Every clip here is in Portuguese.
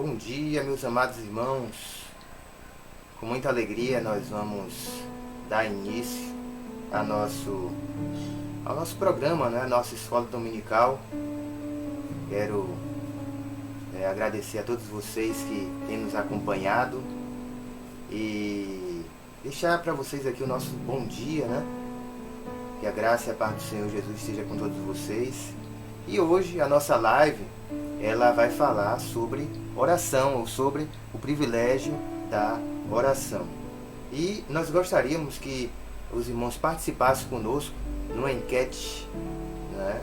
Bom dia, meus amados irmãos. Com muita alegria nós vamos dar início ao nosso programa, né? Nossa escola dominical. Quero agradecer a todos vocês que têm nos acompanhado e deixar para vocês aqui o nosso bom dia, né? Que a graça e a paz do Senhor Jesus esteja com todos vocês. E hoje a nossa live, ela vai falar sobre oração, ou sobre o privilégio da oração. E nós gostaríamos que os irmãos participassem conosco numa enquete, né?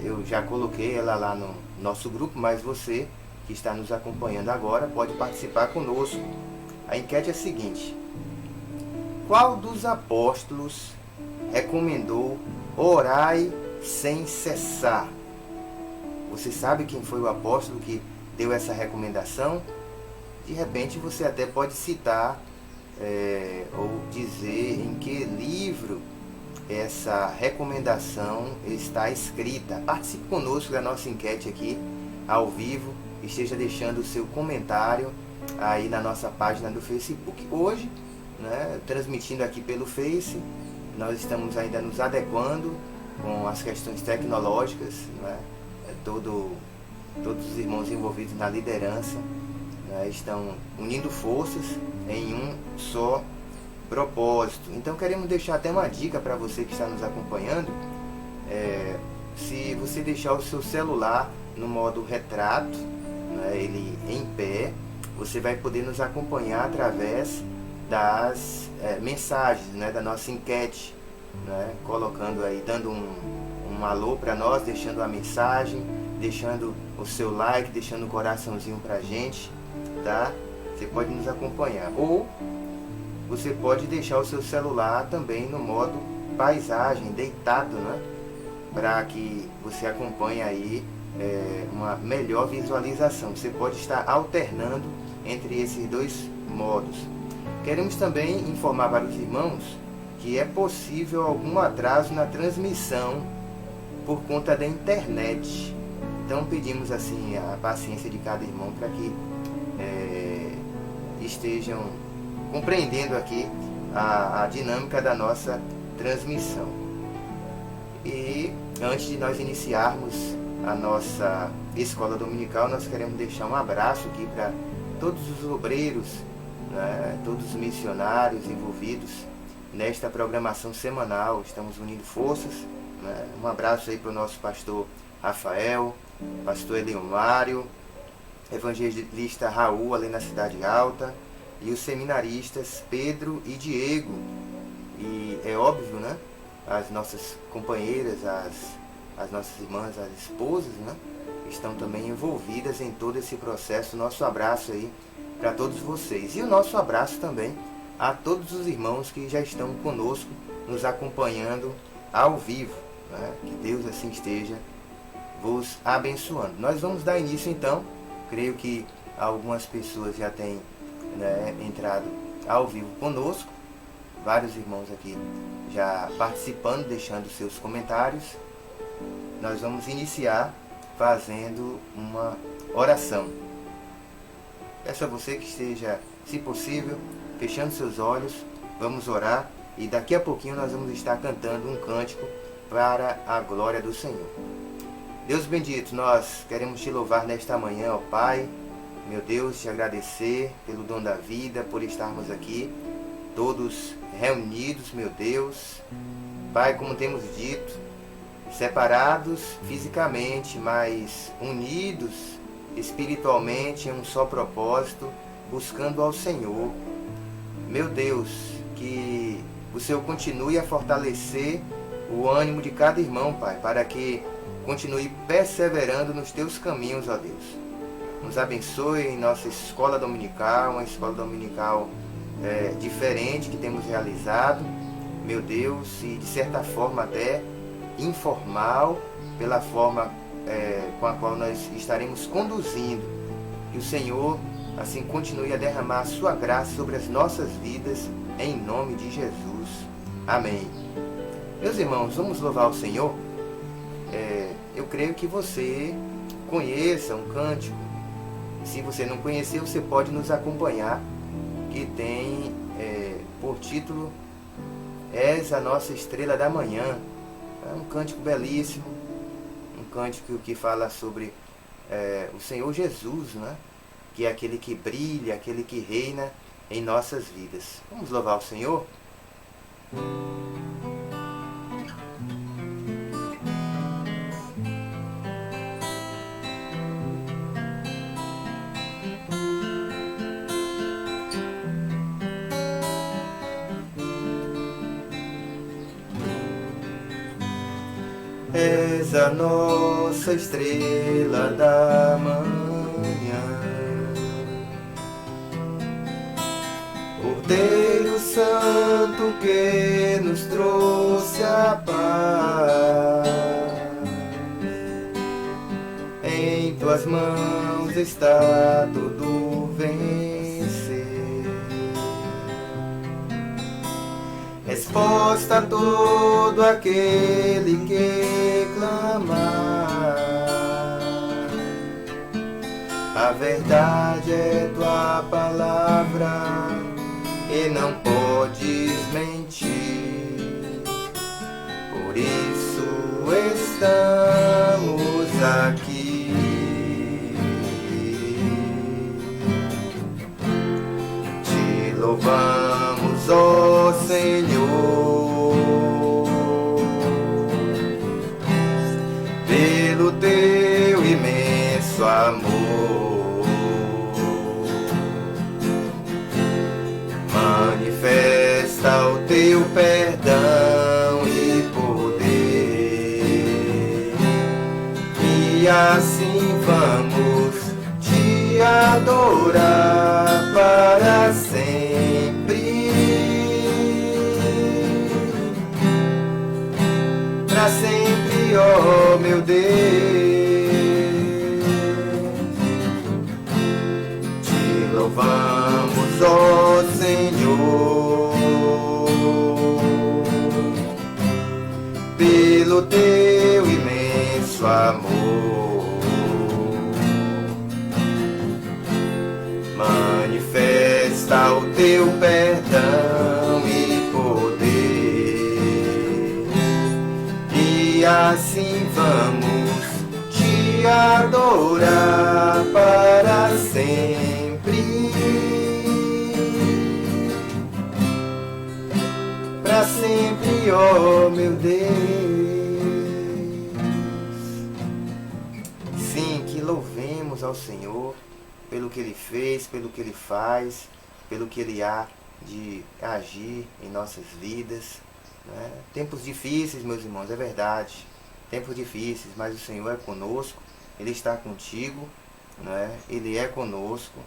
Eu já coloquei ela lá no nosso grupo, mas você que está nos acompanhando agora pode participar conosco. A enquete é a seguinte: qual dos apóstolos recomendou orai sem cessar? Você sabe quem foi o apóstolo que deu essa recomendação? De repente você até pode citar ou dizer em que livro essa recomendação está escrita. Participe conosco da nossa enquete aqui ao vivo, esteja deixando o seu comentário aí na nossa página do Facebook. Hoje, né, transmitindo aqui pelo Face, nós estamos ainda nos adequando com as questões tecnológicas, né? Todos os irmãos envolvidos na liderança, né, estão unindo forças em um só propósito. Então queremos deixar até uma dica para você que está nos acompanhando. Se você deixar o seu celular no modo retrato, né, ele em pé, você vai poder nos acompanhar através das mensagens, né, da nossa enquete, né, colocando aí, dando um alô para nós, deixando a mensagem, deixando o seu like, deixando um coraçãozinho pra gente, tá? Você pode nos acompanhar. Ou você pode deixar o seu celular também no modo paisagem, deitado, né? Para que você acompanhe aí uma melhor visualização. Você pode estar alternando entre esses dois modos. Queremos também informar para os irmãos que é possível algum atraso na transmissão por conta da internet. Então pedimos assim a paciência de cada irmão para que estejam compreendendo aqui a dinâmica da nossa transmissão. E antes de nós iniciarmos a nossa escola dominical, nós queremos deixar um abraço aqui para todos os obreiros, né, todos os missionários envolvidos nesta programação semanal. Estamos unindo forças, né? Um abraço aí para o nosso pastor Rafael, pastor Eleomário, evangelista Raul ali na Cidade Alta, e os seminaristas Pedro e Diego. E é óbvio, né? As nossas companheiras, as nossas irmãs, as esposas, né, estão também envolvidas em todo esse processo. Nosso abraço aí para todos vocês. E o nosso abraço também a todos os irmãos que já estão conosco, nos acompanhando ao vivo, né? Que Deus assim esteja vos abençoando. Nós vamos dar início então. Creio que algumas pessoas já têm, né, entrado ao vivo conosco. Vários irmãos aqui já participando, deixando seus comentários. Nós vamos iniciar fazendo uma oração. Peço a você que esteja, se possível, fechando seus olhos. Vamos orar e daqui a pouquinho nós vamos estar cantando um cântico para a glória do Senhor. Deus bendito, nós queremos te louvar nesta manhã, ó Pai. Meu Deus, te agradecer pelo dom da vida, por estarmos aqui, todos reunidos, meu Deus. Pai, como temos dito, separados fisicamente, mas unidos espiritualmente em um só propósito, buscando ao Senhor. Meu Deus, que o Senhor continue a fortalecer o ânimo de cada irmão, Pai, para que continue perseverando nos teus caminhos, ó Deus. Nos abençoe em nossa escola dominical, uma escola dominical diferente que temos realizado, meu Deus, e de certa forma até informal, pela forma com a qual nós estaremos conduzindo. Que o Senhor assim continue a derramar a sua graça sobre as nossas vidas, em nome de Jesus. Amém. Meus irmãos, vamos louvar o Senhor? Eu creio que você conheça um cântico Se você não conheceu, você pode nos acompanhar, que tem por título És a Nossa Estrela da Manhã. É um cântico belíssimo, um cântico que fala sobre o Senhor Jesus, né? Que é aquele que brilha, aquele que reina em nossas vidas. Vamos louvar o Senhor? És a nossa estrela da manhã, Cordeiro Santo que nos trouxe a paz. Em tuas mãos está tudo vencer. Resposta a todo aquele que clamar. A verdade é tua palavra e não podes mentir. Por isso estamos aqui. Te louvamos, ó Senhor, pelo teu imenso amor. Manifesta o teu perdão e poder, e assim vamos te adorar para sempre. Para sempre, ó meu Deus, te louvamos, ó Senhor, pelo teu imenso amor. Manifesta o teu perdão e poder, e assim vamos te adorar para sempre. Para sempre, ó meu Deus. Sim, que louvemos ao Senhor pelo que Ele fez, pelo que Ele faz, pelo que Ele há de agir em nossas vidas, né? Tempos difíceis, meus irmãos, é verdade, tempos difíceis, mas o Senhor é conosco, Ele está contigo, né? Ele é conosco,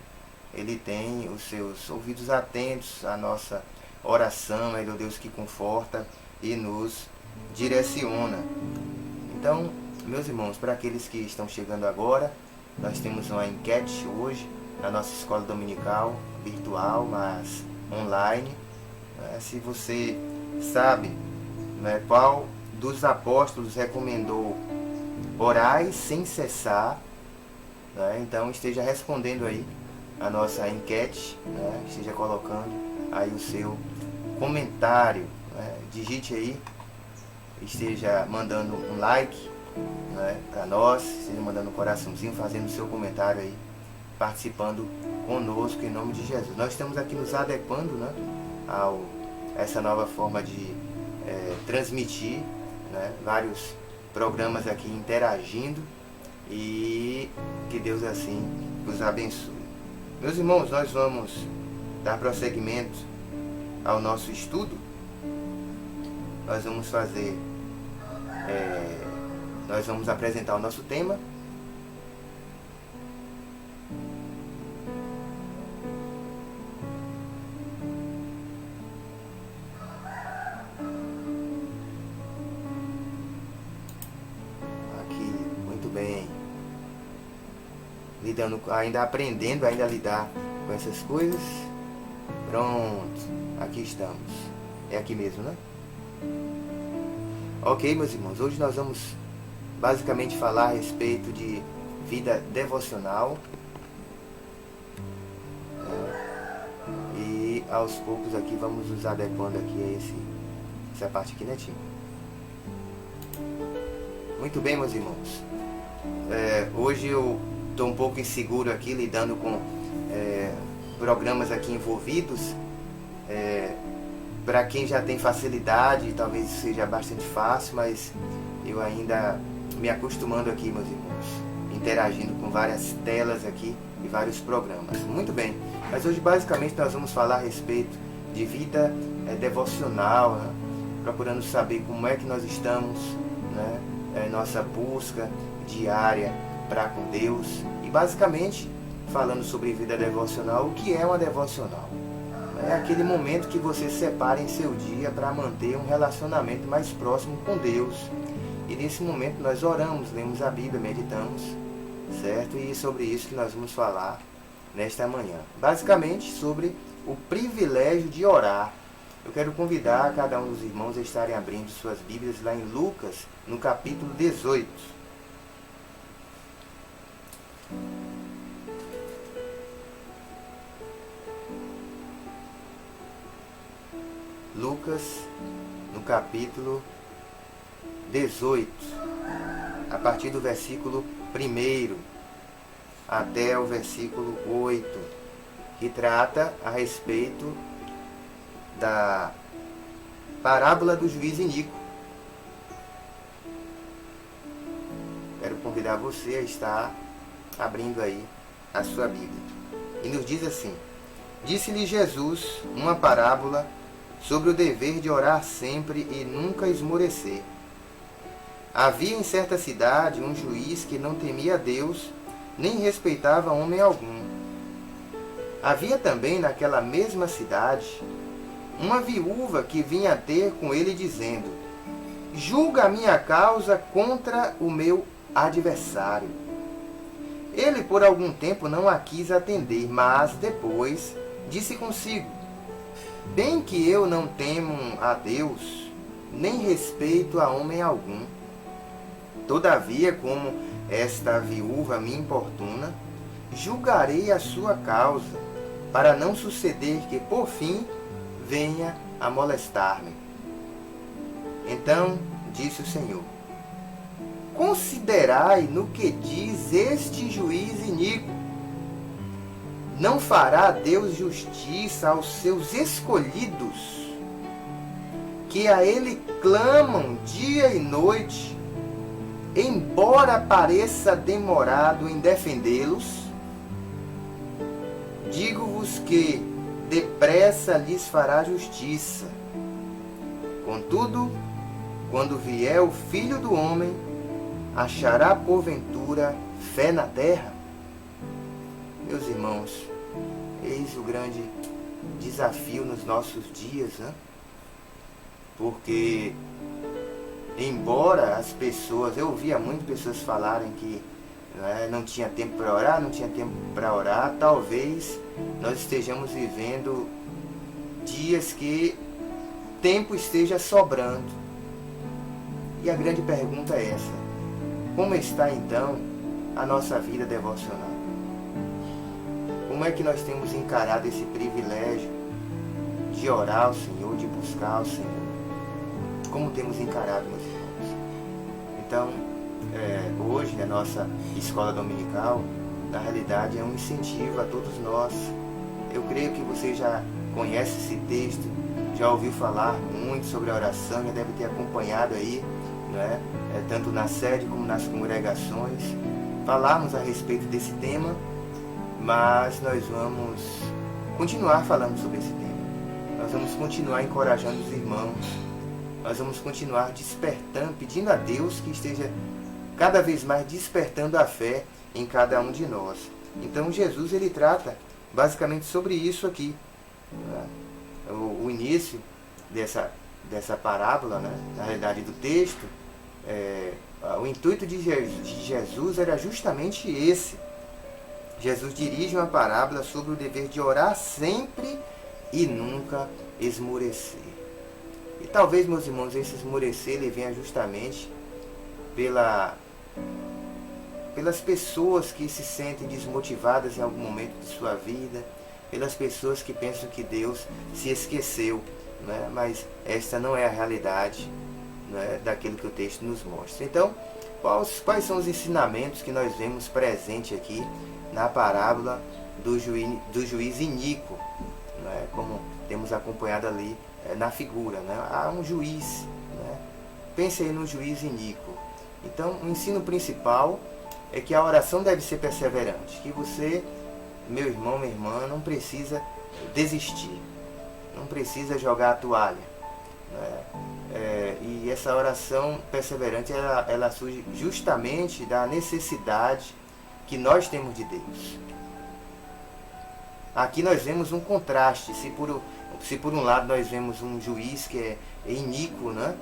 Ele tem os seus ouvidos atentos à nossa oração, Ele é o Deus que conforta e nos direciona. Então, meus irmãos, para aqueles que estão chegando agora, nós temos uma enquete hoje na nossa escola dominical, virtual, mas online. Se você sabe, né, qual dos apóstolos recomendou orai sem cessar, né, então esteja respondendo aí a nossa enquete, né, esteja colocando aí o seu comentário, né, digite aí, esteja mandando um like, né, para nós, esteja mandando um coraçãozinho, fazendo o seu comentário aí, participando conosco em nome de Jesus. Nós estamos aqui nos adequando, né, a essa nova forma de transmitir, né, vários programas aqui interagindo, e que Deus assim os abençoe. Meus irmãos, nós vamos dar prosseguimento ao nosso estudo. Nós vamos fazer nós vamos apresentar o nosso tema. Aqui, muito bem. Lidando, ainda aprendendo ainda a lidar com essas coisas. Pronto, aqui estamos. É aqui mesmo, né? Ok, meus irmãos, hoje nós vamos basicamente falar a respeito de vida devocional, aos poucos aqui vamos nos adequando aqui a essa parte aqui, né, Tim? Muito bem, meus irmãos. Hoje eu estou um pouco inseguro aqui, lidando com programas aqui envolvidos. Para quem já tem facilidade, talvez seja bastante fácil, mas eu ainda me acostumando aqui, meus irmãos, interagindo com várias telas aqui e vários programas. Muito bem, mas hoje basicamente nós vamos falar a respeito de vida devocional, né? Procurando saber como é que nós estamos, né? Nossa busca diária para com Deus, e basicamente falando sobre vida devocional. O que é uma devocional? É aquele momento que você separa em seu dia para manter um relacionamento mais próximo com Deus. E nesse momento nós oramos, lemos a Bíblia, meditamos, certo? E sobre isso que nós vamos falar nesta manhã. Basicamente sobre o privilégio de orar. Eu quero convidar cada um dos irmãos a estarem abrindo suas Bíblias lá em Lucas, no capítulo 18. Lucas, no capítulo 18, a partir do versículo 1 até o versículo 8, que trata a respeito da parábola do juiz iníquo. Quero convidar você a estar abrindo aí a sua Bíblia. E nos diz assim: Disse-lhe Jesus uma parábola sobre o dever de orar sempre e nunca esmorecer. Havia em certa cidade um juiz que não temia a Deus, nem respeitava homem algum. Havia também naquela mesma cidade uma viúva que vinha ter com ele dizendo: Julga a minha causa contra o meu adversário. Ele por algum tempo não a quis atender, mas depois disse consigo: Bem que eu não temo a Deus, nem respeito a homem algum. Todavia, como esta viúva me importuna, julgarei a sua causa, para não suceder que, por fim, venha a molestar-me. Então disse o Senhor: Considerai no que diz este juiz iníquo. Não fará Deus justiça aos seus escolhidos, que a Ele clamam dia e noite, embora pareça demorado em defendê-los? Digo-vos que depressa lhes fará justiça. Contudo, quando vier o Filho do Homem, achará porventura fé na terra? Meus irmãos, eis o grande desafio nos nossos dias, né? Porque, embora as pessoas, eu ouvia muitas pessoas falarem que não tinha tempo para orar, talvez nós estejamos vivendo dias que tempo esteja sobrando. E a grande pergunta é essa: como está então a nossa vida devocional? Como é que nós temos encarado esse privilégio de orar ao Senhor, de buscar ao Senhor? Como temos encarado, meus irmãos? Então, hoje a nossa escola dominical, na realidade, é um incentivo a todos nós. Eu creio que você já conhece esse texto, já ouviu falar muito sobre a oração, já deve ter acompanhado aí, né? Tanto na sede como nas congregações, falarmos a respeito desse tema. Mas nós vamos continuar falando sobre esse tema. Nós vamos continuar encorajando os irmãos. Nós vamos continuar despertando, pedindo a Deus que esteja cada vez mais despertando a fé em cada um de nós. Então Jesus, ele trata basicamente sobre isso aqui. O início dessa parábola, né? Na realidade do texto, o intuito de Jesus era justamente esse. Jesus dirige uma parábola sobre o dever de orar sempre e nunca esmorecer. E talvez, meus irmãos, esse esmorecer ele venha justamente pelas pessoas que se sentem desmotivadas em algum momento de sua vida, pelas pessoas que pensam que Deus se esqueceu, né? Mas esta não é a realidade, né, daquilo que o texto nos mostra. Então, quais são os ensinamentos que nós vemos presente aqui na parábola do juiz iníquo, né? Como temos acompanhado ali na figura, né? Há um juiz, né? Pense aí no juiz iníquo. Então, o ensino principal é que a oração deve ser perseverante, que você, meu irmão, minha irmã, não precisa desistir, não precisa jogar a toalha, né? E essa oração perseverante, ela surge justamente da necessidade que nós temos de Deus. Aqui nós vemos um contraste. Se por um lado nós vemos um juiz que é iníquo, né,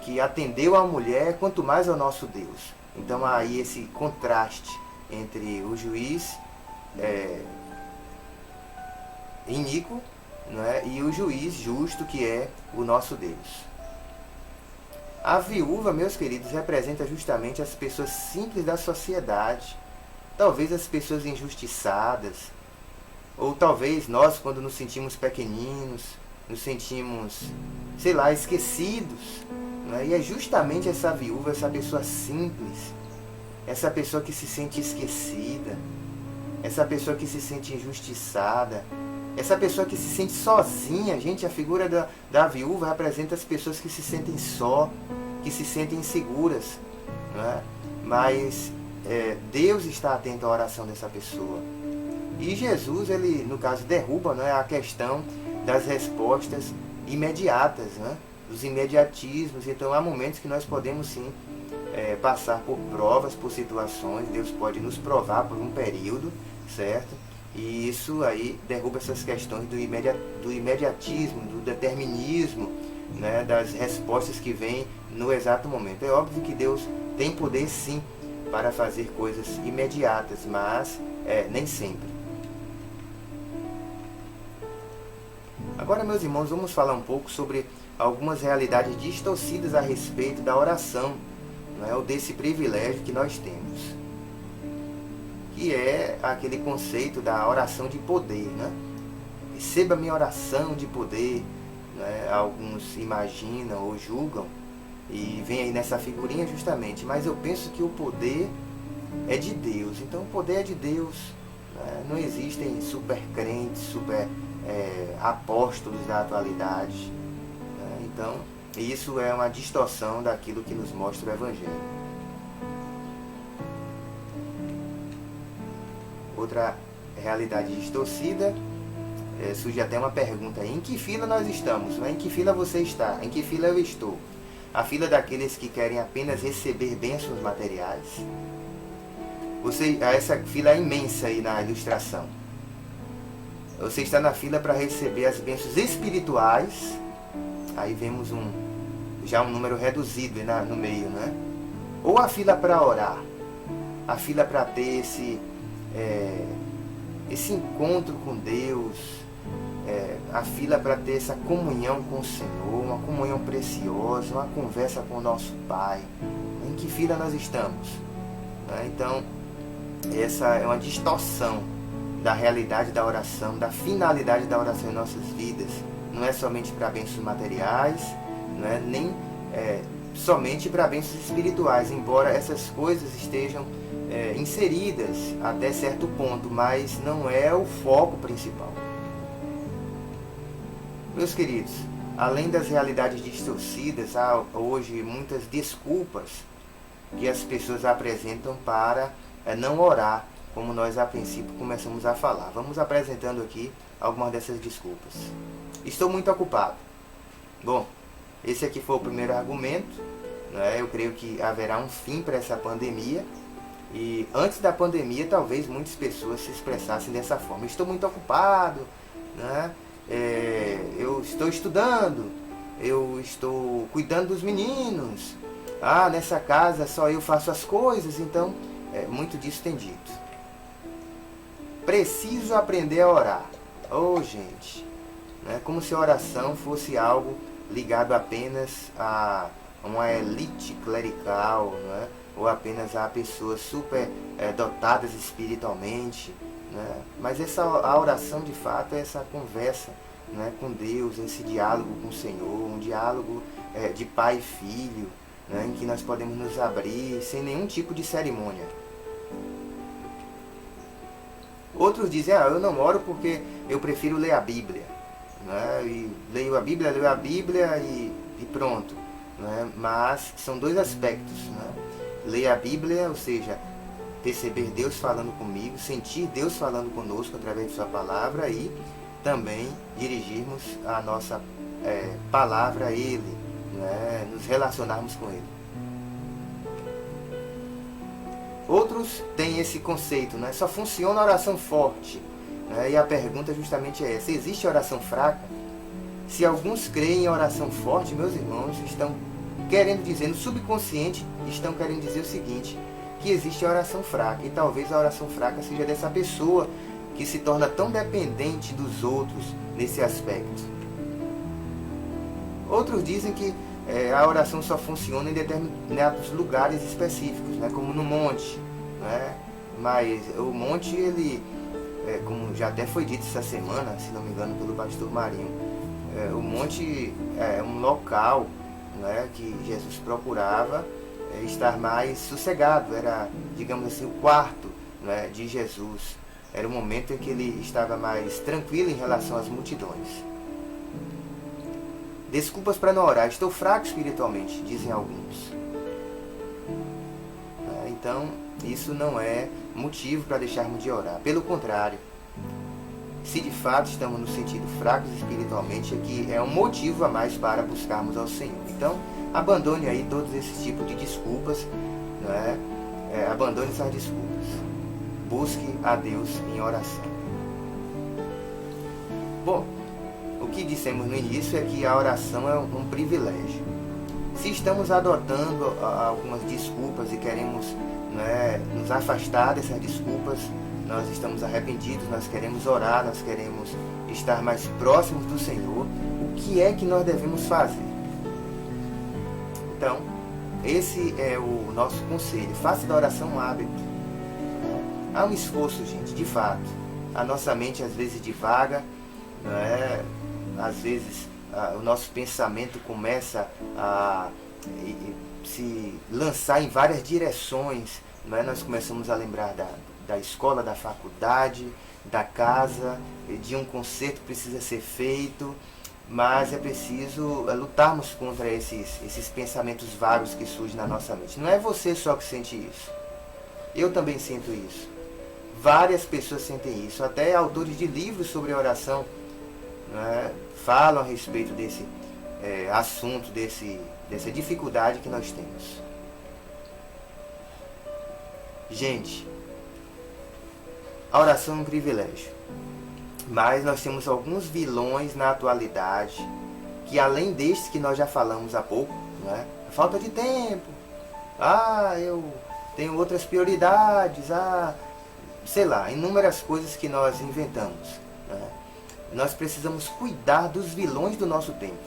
que atendeu a mulher, quanto mais ao nosso Deus. Então há aí esse contraste entre o juiz iníquo, né, e o juiz justo, que é o nosso Deus. A viúva, meus queridos, representa justamente as pessoas simples da sociedade, talvez as pessoas injustiçadas, ou talvez nós, quando nos sentimos pequeninos, nos sentimos, sei lá, esquecidos, né? E é justamente essa viúva, essa pessoa simples, essa pessoa que se sente esquecida, essa pessoa que se sente injustiçada, essa pessoa que se sente sozinha. Gente, a figura da viúva representa as pessoas que se sentem só, que se sentem inseguras, né? Mas Deus está atento à oração dessa pessoa. E Jesus, ele, no caso, derruba, né, a questão das respostas imediatas, né, dos imediatismos. Então, há momentos que nós podemos, sim, passar por provas, por situações. Deus pode nos provar por um período, certo? E isso aí derruba essas questões do imediatismo, do determinismo, né, das respostas que vêm no exato momento. É óbvio que Deus tem poder, sim, para fazer coisas imediatas, mas nem sempre. Agora, meus irmãos, vamos falar um pouco sobre algumas realidades distorcidas a respeito da oração, né, ou desse privilégio que nós temos, que é aquele conceito da oração de poder, né? Receba minha oração de poder, né? Alguns imaginam ou julgam e vem aí nessa figurinha justamente, mas eu penso que o poder é de Deus. Então o poder é de Deus, né? Não existem super crentes, super apóstolos da atualidade, né? Então isso é uma distorção daquilo que nos mostra o Evangelho. Outra realidade distorcida, surge até uma pergunta aí: em que fila nós estamos? Em que fila você está? Em que fila eu estou? A fila daqueles que querem apenas receber bênçãos materiais? Essa fila é imensa aí na ilustração. Você está na fila para receber as bênçãos espirituais. Aí vemos já um número reduzido no meio, né? Ou a fila para orar, a fila para ter esse encontro com Deus, a fila para ter essa comunhão com o Senhor, uma comunhão preciosa, uma conversa com o nosso Pai. Em que fila nós estamos? Então, essa é uma distorção da realidade da oração, da finalidade da oração em nossas vidas. Não é somente para bênçãos materiais, não é nem somente para bênçãos espirituais, embora essas coisas estejam inseridas até certo ponto, mas não é o foco principal. Meus queridos, além das realidades distorcidas, há hoje muitas desculpas que as pessoas apresentam para não orar, como nós a princípio começamos a falar. Vamos apresentando aqui algumas dessas desculpas. Estou muito ocupado. Bom, esse aqui foi o primeiro argumento, né? Eu creio que haverá um fim para essa pandemia. E antes da pandemia, talvez muitas pessoas se expressassem dessa forma: estou muito ocupado, né? Eu estou estudando, eu estou cuidando dos meninos, nessa casa só eu faço as coisas. Então, muito disso tem dito. Preciso aprender a orar. Gente, né? Como se a oração fosse algo ligado apenas a uma elite clerical, né? Ou apenas a pessoas super dotadas espiritualmente, né? Mas a oração de fato é essa conversa, né, com Deus, esse diálogo com o Senhor, um diálogo de pai e filho, né, em que nós podemos nos abrir sem nenhum tipo de cerimônia. Outros dizem, eu não oro porque eu prefiro ler a Bíblia, né, e leio a Bíblia e pronto, né? Mas são dois aspectos, né? Ler a Bíblia, ou seja, perceber Deus falando comigo, sentir Deus falando conosco através de sua palavra e também dirigirmos a nossa palavra a Ele, né? Nos relacionarmos com Ele. Outros têm esse conceito, né? Só funciona a oração forte, né? E a pergunta justamente é essa: existe oração fraca? Se alguns creem em oração forte, meus irmãos, estão querendo dizer, no subconsciente, estão querendo dizer o seguinte, que existe a oração fraca. E talvez a oração fraca seja dessa pessoa que se torna tão dependente dos outros nesse aspecto. Outros dizem que a oração só funciona em determinados lugares específicos, né, como no monte, né? Mas o monte, ele, como já até foi dito essa semana, se não me engano, pelo pastor Marinho, o monte é um local, né, que Jesus procurava estar mais sossegado. Era, digamos assim, o quarto, né, de Jesus. Era o momento em que ele estava mais tranquilo em relação às multidões. Desculpas para não orar. Estou fraco espiritualmente, dizem alguns. Então, isso não é motivo para deixarmos de orar. Pelo contrário, se de fato estamos no sentido fracos espiritualmente, aqui é um motivo a mais para buscarmos ao Senhor. Então, abandone aí todos esses tipos de desculpas, né? Abandone essas desculpas. Busque a Deus em oração. Bom, o que dissemos no início é que a oração é um privilégio. Se estamos adotando algumas desculpas e queremos, né, nos afastar dessas desculpas, nós estamos arrependidos, nós queremos orar, nós queremos estar mais próximos do Senhor, o que é que nós devemos fazer? Então, esse é o nosso conselho. Faça da oração um hábito. Há um esforço, gente, de fato. A nossa mente às vezes divaga, né? Às vezes o nosso pensamento começa a se lançar em várias direções, né? Nós começamos a lembrar da escola, da faculdade, da casa, de um concerto que precisa ser feito, mas é preciso lutarmos contra esses pensamentos vagos que surgem na nossa mente. Não é você só que sente isso. Eu também sinto isso. Várias pessoas sentem isso. Até autores de livros sobre oração, né, falam a respeito desse assunto, dessa dificuldade que nós temos. Gente, a oração é um privilégio, mas nós temos alguns vilões na atualidade, que além destes que nós já falamos há pouco, né, a falta de tempo, eu tenho outras prioridades, sei lá, inúmeras coisas que nós inventamos, né? Nós precisamos cuidar dos vilões do nosso tempo.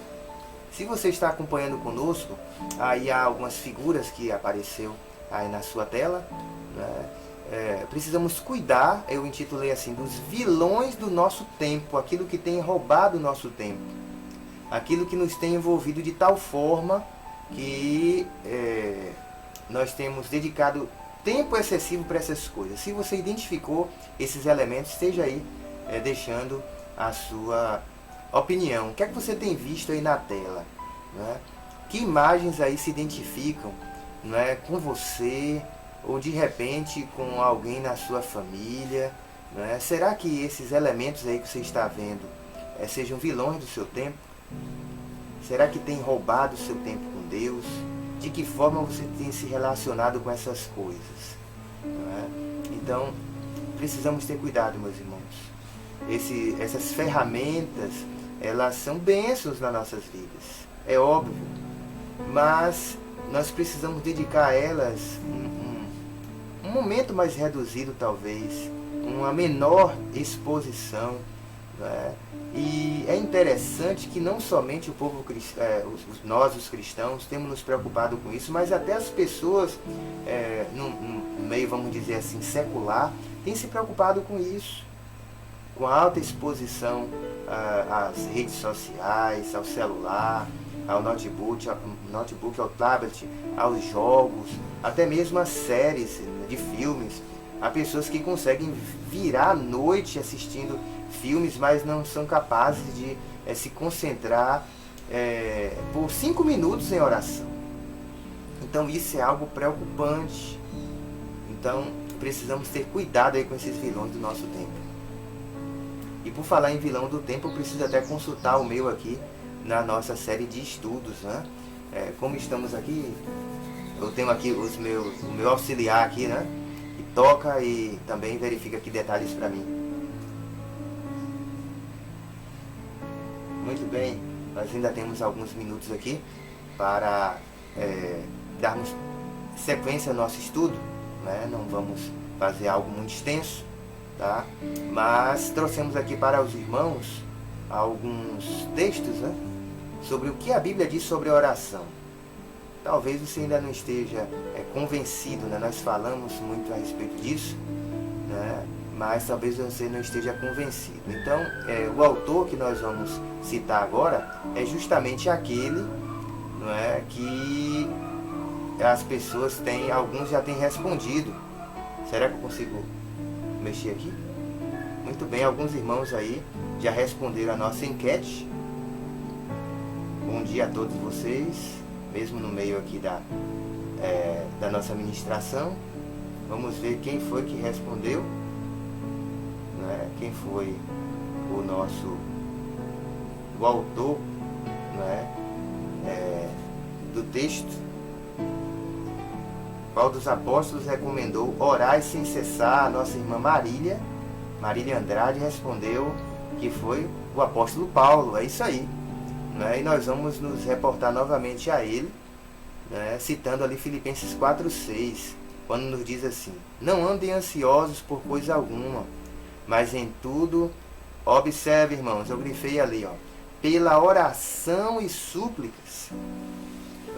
Se você está acompanhando conosco, aí há algumas figuras que apareceu aí na sua tela, né? Precisamos cuidar, eu intitulei assim, dos vilões do nosso tempo, aquilo que tem roubado o nosso tempo, aquilo que nos tem envolvido de tal forma que nós temos dedicado tempo excessivo para essas coisas. Se você identificou esses elementos, esteja aí deixando a sua opinião. O que é que você tem visto aí na tela, né? Que imagens aí se identificam, né, com você, ou de repente com alguém na sua família, né? Será que esses elementos aí que você está vendo sejam vilões do seu tempo? Será que tem roubado o seu tempo com Deus? De que forma você tem se relacionado com essas coisas, né? Então, precisamos ter cuidado, meus irmãos. Essas ferramentas, elas são bênçãos nas nossas vidas, é óbvio, mas nós precisamos dedicar a elas um momento mais reduzido, talvez, uma menor exposição, né? E é interessante que não somente o povo nós os cristãos temos nos preocupado com isso, mas até as pessoas no meio, vamos dizer assim, secular, têm se preocupado com isso, com a alta exposição às redes sociais, ao celular, ao notebook, ao tablet, aos jogos, até mesmo às séries de filmes. Há pessoas que conseguem virar a noite assistindo filmes, mas não são capazes de se concentrar por 5 minutos em oração. Então isso é algo preocupante. Então precisamos ter cuidado aí com esses vilões do nosso tempo. E por falar em vilão do tempo, eu preciso até consultar o meu aqui na nossa série de estudos, né? Como estamos aqui, eu tenho aqui o meu auxiliar aqui, né? Que toca e também verifica aqui detalhes para mim. Muito bem, nós ainda temos alguns minutos aqui para darmos sequência ao nosso estudo, né? Não vamos fazer algo muito extenso, tá? Mas trouxemos aqui para os irmãos alguns textos, né? Sobre o que a Bíblia diz sobre a oração. Talvez você ainda não esteja convencido, né? Nós falamos muito a respeito disso, né? Mas talvez você não esteja convencido. Então, o autor que nós vamos citar agora é justamente aquele, não é, que as pessoas têm, alguns já têm respondido. Será que eu consigo mexer aqui? Muito bem, alguns irmãos aí já responderam a nossa enquete. Bom dia a todos vocês, mesmo no meio aqui da nossa ministração. Vamos ver quem foi que respondeu, né? Quem foi o autor, né? Do texto. Qual dos apóstolos recomendou orar sem cessar? A nossa irmã Marília Andrade respondeu que foi o apóstolo Paulo. É isso aí, né? E nós vamos nos reportar novamente a ele, né? Citando ali Filipenses 4:6, quando nos diz assim: não andem ansiosos por coisa alguma, mas em tudo, observe, irmãos, eu grifei ali, ó, pela oração e súplicas.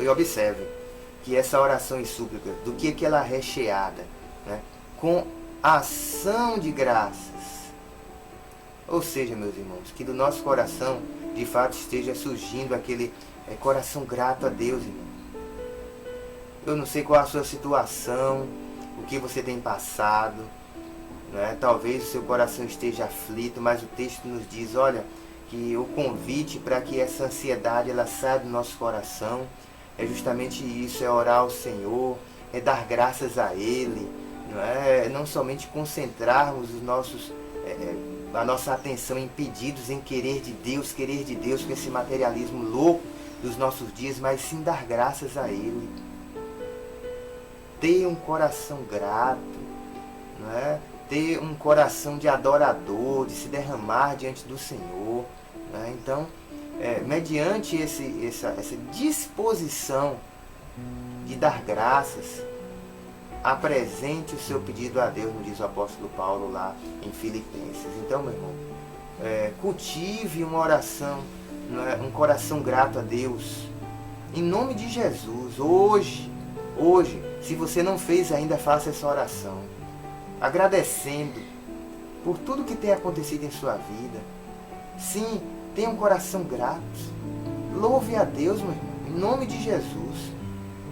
E observe que essa oração e súplica, do que ela é recheada, né? Com ação de graças. Ou seja, meus irmãos, que do nosso coração, de fato, esteja surgindo aquele coração grato a Deus, irmão. Eu não sei qual a sua situação, o que você tem passado, né? Talvez o seu coração esteja aflito, mas o texto nos diz, olha, que o convite para que essa ansiedade ela saia do nosso coração é justamente isso, é orar ao Senhor, é dar graças a Ele, não somente concentrarmos a nossa atenção em pedidos, em querer de Deus com esse materialismo louco dos nossos dias, mas sim dar graças a Ele. Ter um coração grato, ter um coração de adorador, de se derramar diante do Senhor, né? Então, mediante essa disposição de dar graças, apresente o seu pedido a Deus, nos diz o apóstolo Paulo lá em Filipenses. Então, meu irmão, cultive uma oração, um coração grato a Deus, em nome de Jesus. Hoje, se você não fez ainda, faça essa oração, agradecendo por tudo que tem acontecido em sua vida. Sim, tenha um coração grato, louve a Deus, meu irmão, em nome de Jesus.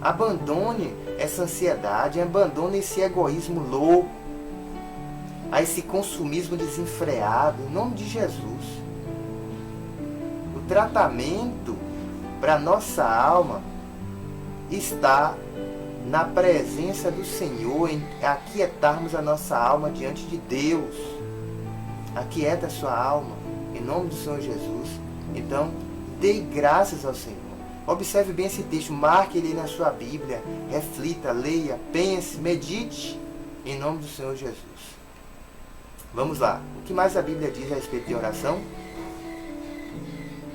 Abandone essa ansiedade, abandone esse egoísmo louco, a esse consumismo desenfreado, em nome de Jesus. O tratamento para nossa alma está na presença do Senhor, em aquietarmos a nossa alma diante de Deus. Aquieta a sua alma, em nome do Senhor Jesus. Então, dê graças ao Senhor. Observe bem esse texto, marque ele na sua Bíblia, reflita, leia, pense, medite, em nome do Senhor Jesus. Vamos lá, o que mais a Bíblia diz a respeito de oração?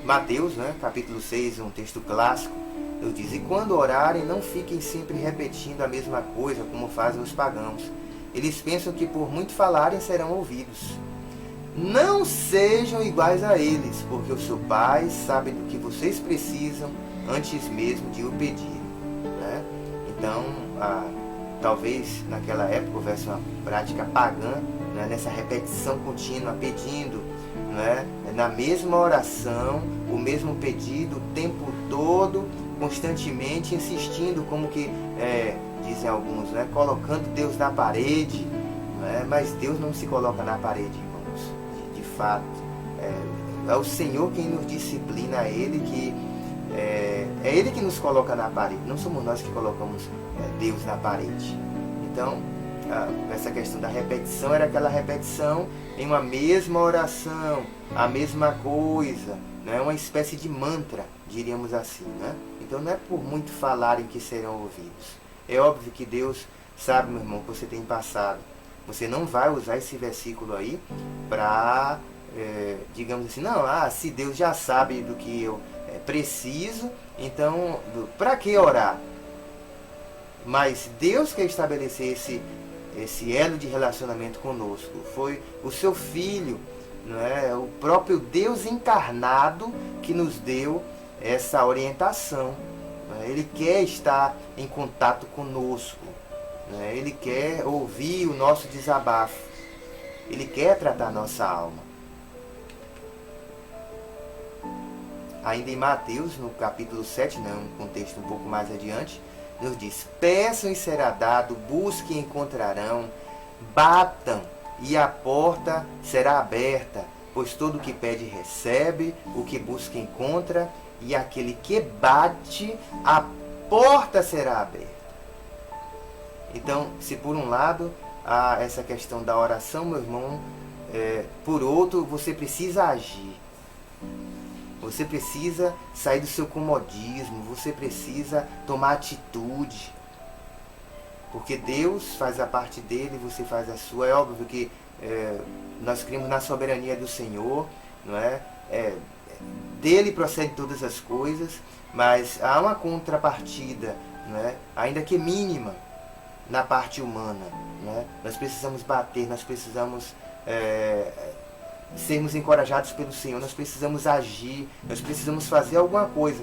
Mateus, capítulo 6, um texto clássico, nos diz: e quando orarem, não fiquem sempre repetindo a mesma coisa, como fazem os pagãos. Eles pensam que por muito falarem serão ouvidos. não sejam iguais a eles, porque o seu Pai sabe do que vocês precisam antes mesmo de o pedirem, né? Então, talvez naquela época houvesse uma prática pagã, né, nessa repetição contínua, pedindo, né, na mesma oração, o mesmo pedido o tempo todo, constantemente insistindo, como que dizem alguns, né, colocando Deus na parede, né? Mas Deus não se coloca na parede, irmãos, de fato. É o Senhor quem nos disciplina, é Ele que nos coloca na parede, não somos nós que colocamos Deus na parede. Então, essa questão da repetição era aquela repetição em uma mesma oração, a mesma coisa, né? Uma espécie de mantra, diríamos assim, né? Então não é por muito falarem que serão ouvidos. É óbvio que Deus sabe, meu irmão, que você tem passado. Você não vai usar esse versículo aí para, digamos assim, não, se Deus já sabe do que eu preciso, então para que orar? Mas Deus quer estabelecer esse elo de relacionamento conosco. Foi o seu Filho, não é? O próprio Deus encarnado que nos deu essa orientação. Ele quer estar em contato conosco, né? Ele quer ouvir o nosso desabafo. Ele quer tratar nossa alma. Ainda em Mateus, no capítulo 7, né, um contexto um pouco mais adiante, nos diz: peçam e será dado, busquem e encontrarão, batam e a porta será aberta, pois todo o que pede recebe, o que busca encontra, e aquele que bate, a porta será aberta. Então, se por um lado há essa questão da oração, meu irmão, por outro, você precisa agir. Você precisa sair do seu comodismo, você precisa tomar atitude. Porque Deus faz a parte dele, você faz a sua. É óbvio que nós cremos na soberania do Senhor, não é? Dele procedem todas as coisas, mas há uma contrapartida, não é? Ainda que mínima, na parte humana, né? Nós precisamos bater, nós precisamos sermos encorajados pelo Senhor, nós precisamos agir, nós precisamos fazer alguma coisa,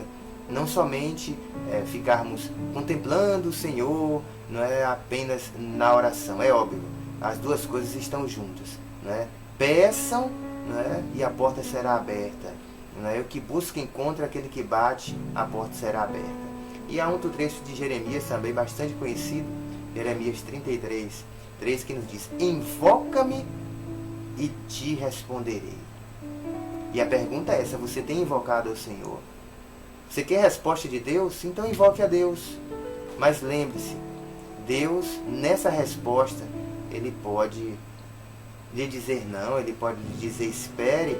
não somente ficarmos contemplando o Senhor, não é apenas na oração. É óbvio, as duas coisas estão juntas, né? Peçam, né, e a porta será aberta, né? O que busca encontra, aquele que bate, a porta será aberta. E há outro trecho de Jeremias também bastante conhecido, Jeremias 33:3, que nos diz: invoca-me e te responderei. E a pergunta é essa: você tem invocado ao Senhor? Você quer a resposta de Deus? Então invoque a Deus. Mas lembre-se, Deus, nessa resposta, Ele pode lhe dizer não, Ele pode lhe dizer espere,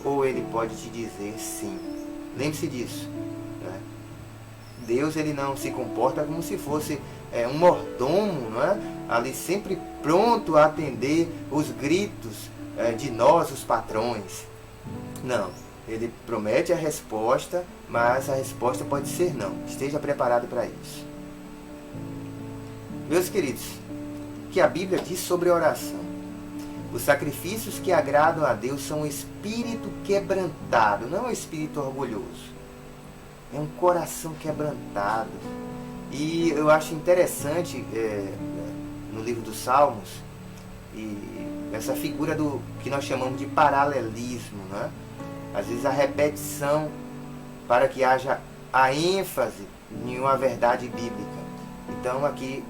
ou Ele pode te dizer sim. Lembre-se disso, né? Deus, Ele não se comporta como se fosse um mordomo, não é? Ali sempre pronto a atender os gritos de nós, os patrões. Não, Ele promete a resposta, mas a resposta pode ser não. Esteja preparado para isso. Meus queridos, o que a Bíblia diz sobre oração? Os sacrifícios que agradam a Deus são um espírito quebrantado, não um espírito orgulhoso. É um coração quebrantado. E eu acho interessante no livro dos Salmos essa figura do que nós chamamos de paralelismo, né? Às vezes a repetição para que haja a ênfase em uma verdade bíblica. Então aqui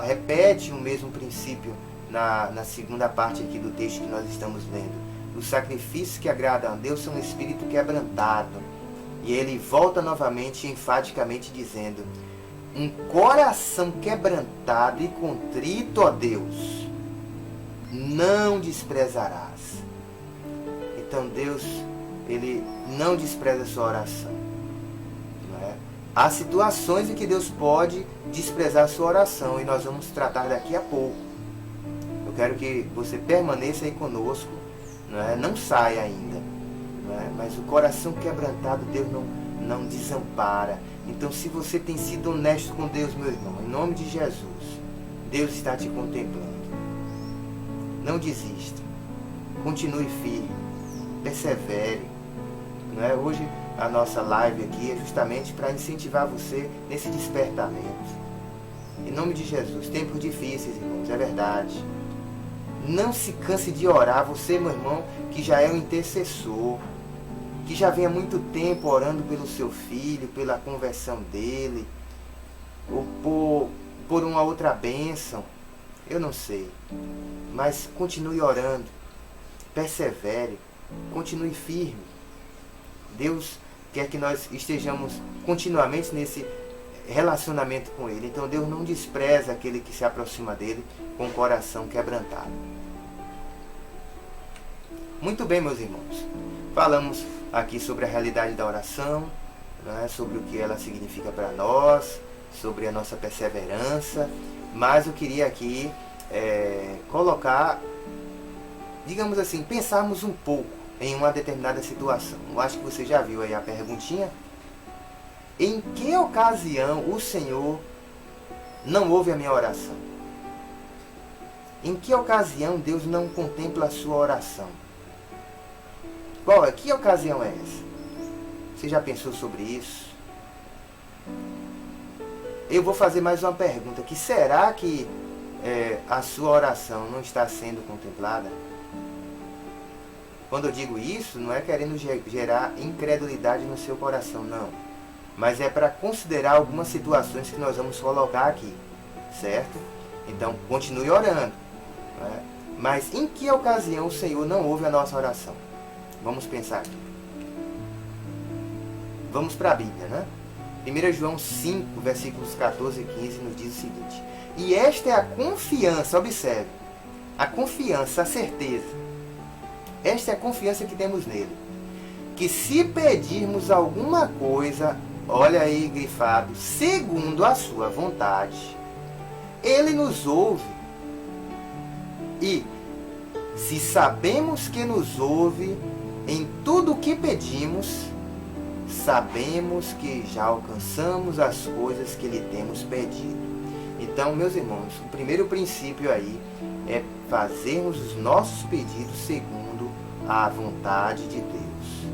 repete o mesmo princípio na segunda parte aqui do texto que nós estamos lendo. Os sacrifícios que agradam a Deus são um espírito quebrantado. E ele volta novamente, enfaticamente dizendo: um coração quebrantado e contrito, ó Deus, não desprezarás. Então Deus, Ele não despreza a sua oração, não é? Há situações em que Deus pode desprezar a sua oração, e nós vamos tratar daqui a pouco. Eu quero que você permaneça aí conosco, não é? Não saia ainda, não é? Mas o coração quebrantado, Deus não desampara. Então, se você tem sido honesto com Deus, meu irmão, em nome de Jesus, Deus está te contemplando. Não desista. continue firme, persevere. Não é? Hoje a nossa live aqui é justamente para incentivar você nesse despertamento. Em nome de Jesus, tempos difíceis, irmãos, é verdade. Não se canse de orar, você, meu irmão, que já é um intercessor, que já vem há muito tempo orando pelo seu filho, pela conversão dele, ou por uma outra bênção, eu não sei. Mas continue orando, persevere, continue firme. Deus quer que nós estejamos continuamente nesse relacionamento com Ele. Então Deus não despreza aquele que se aproxima dele com o coração quebrantado. Muito bem, meus irmãos. Falamos aqui sobre a realidade da oração, né, sobre o que ela significa para nós, sobre a nossa perseverança. Mas eu queria aqui colocar, digamos assim, pensarmos um pouco em uma determinada situação. Eu acho que você já viu aí a perguntinha. Em que ocasião o Senhor não ouve a minha oração? Em que ocasião Deus não contempla a sua oração? Que ocasião é essa? Você já pensou sobre isso? Eu vou fazer mais uma pergunta. Que será que a sua oração não está sendo contemplada? Quando eu digo isso, não é querendo gerar incredulidade no seu coração, não. Mas é para considerar algumas situações que nós vamos colocar aqui, certo? Então, continue orando. Né? Mas em que ocasião o Senhor não ouve a nossa oração? Vamos pensar aqui. Vamos para a Bíblia, né? 1 João 5, versículos 14 e 15 nos diz o seguinte: e esta é a confiança, observe, a confiança, a certeza. Esta é a confiança que temos nele. Que se pedirmos alguma coisa, olha aí grifado, segundo a sua vontade, ele nos ouve. E se sabemos que nos ouve em tudo o que pedimos, sabemos que já alcançamos as coisas que lhe temos pedido. Então, meus irmãos, o primeiro princípio aí é fazermos os nossos pedidos segundo a vontade de Deus.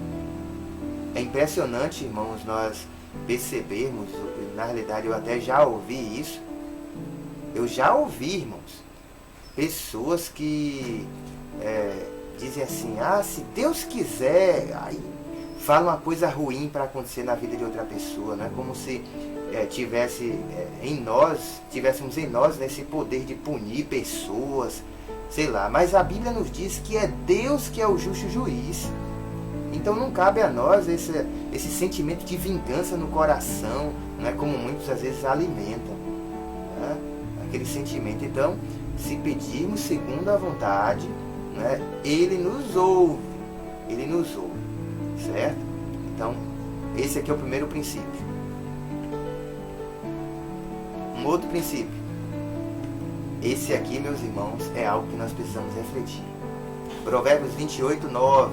É impressionante, irmãos, nós percebermos, na realidade eu até já ouvi isso, eu já ouvi, irmãos, pessoas que dizem assim, se Deus quiser, aí fala uma coisa ruim para acontecer na vida de outra pessoa, né? Como se tivéssemos em nós esse poder de punir pessoas, sei lá. Mas a Bíblia nos diz que é Deus que é o justo juiz. Então não cabe a nós esse sentimento de vingança no coração, né? Como muitos às vezes alimentam, né? Aquele sentimento. Então, se pedirmos segundo a vontade, né? Ele nos ouve, certo? Então, esse aqui é o primeiro princípio. Um outro princípio. Esse aqui, meus irmãos, é algo que nós precisamos refletir. Provérbios 28, 9.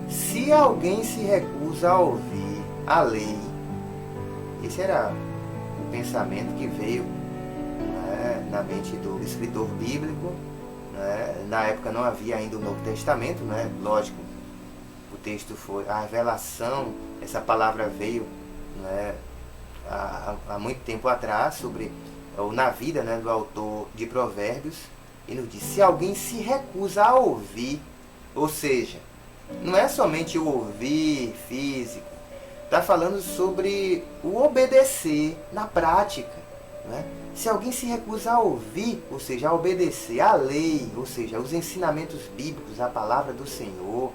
Se alguém se recusa a ouvir a lei, esse era o pensamento que veio, né, na mente do escritor bíblico, né? Na época não havia ainda o Novo Testamento, né? Lógico, o texto foi a revelação, essa palavra veio, né, há muito tempo atrás, na vida, né, do autor de Provérbios, e nos diz, se alguém se recusa a ouvir, ou seja, não é somente o ouvir físico, está falando sobre o obedecer na prática, né? Se alguém se recusa a ouvir, ou seja, a obedecer a lei, ou seja, os ensinamentos bíblicos, a palavra do Senhor,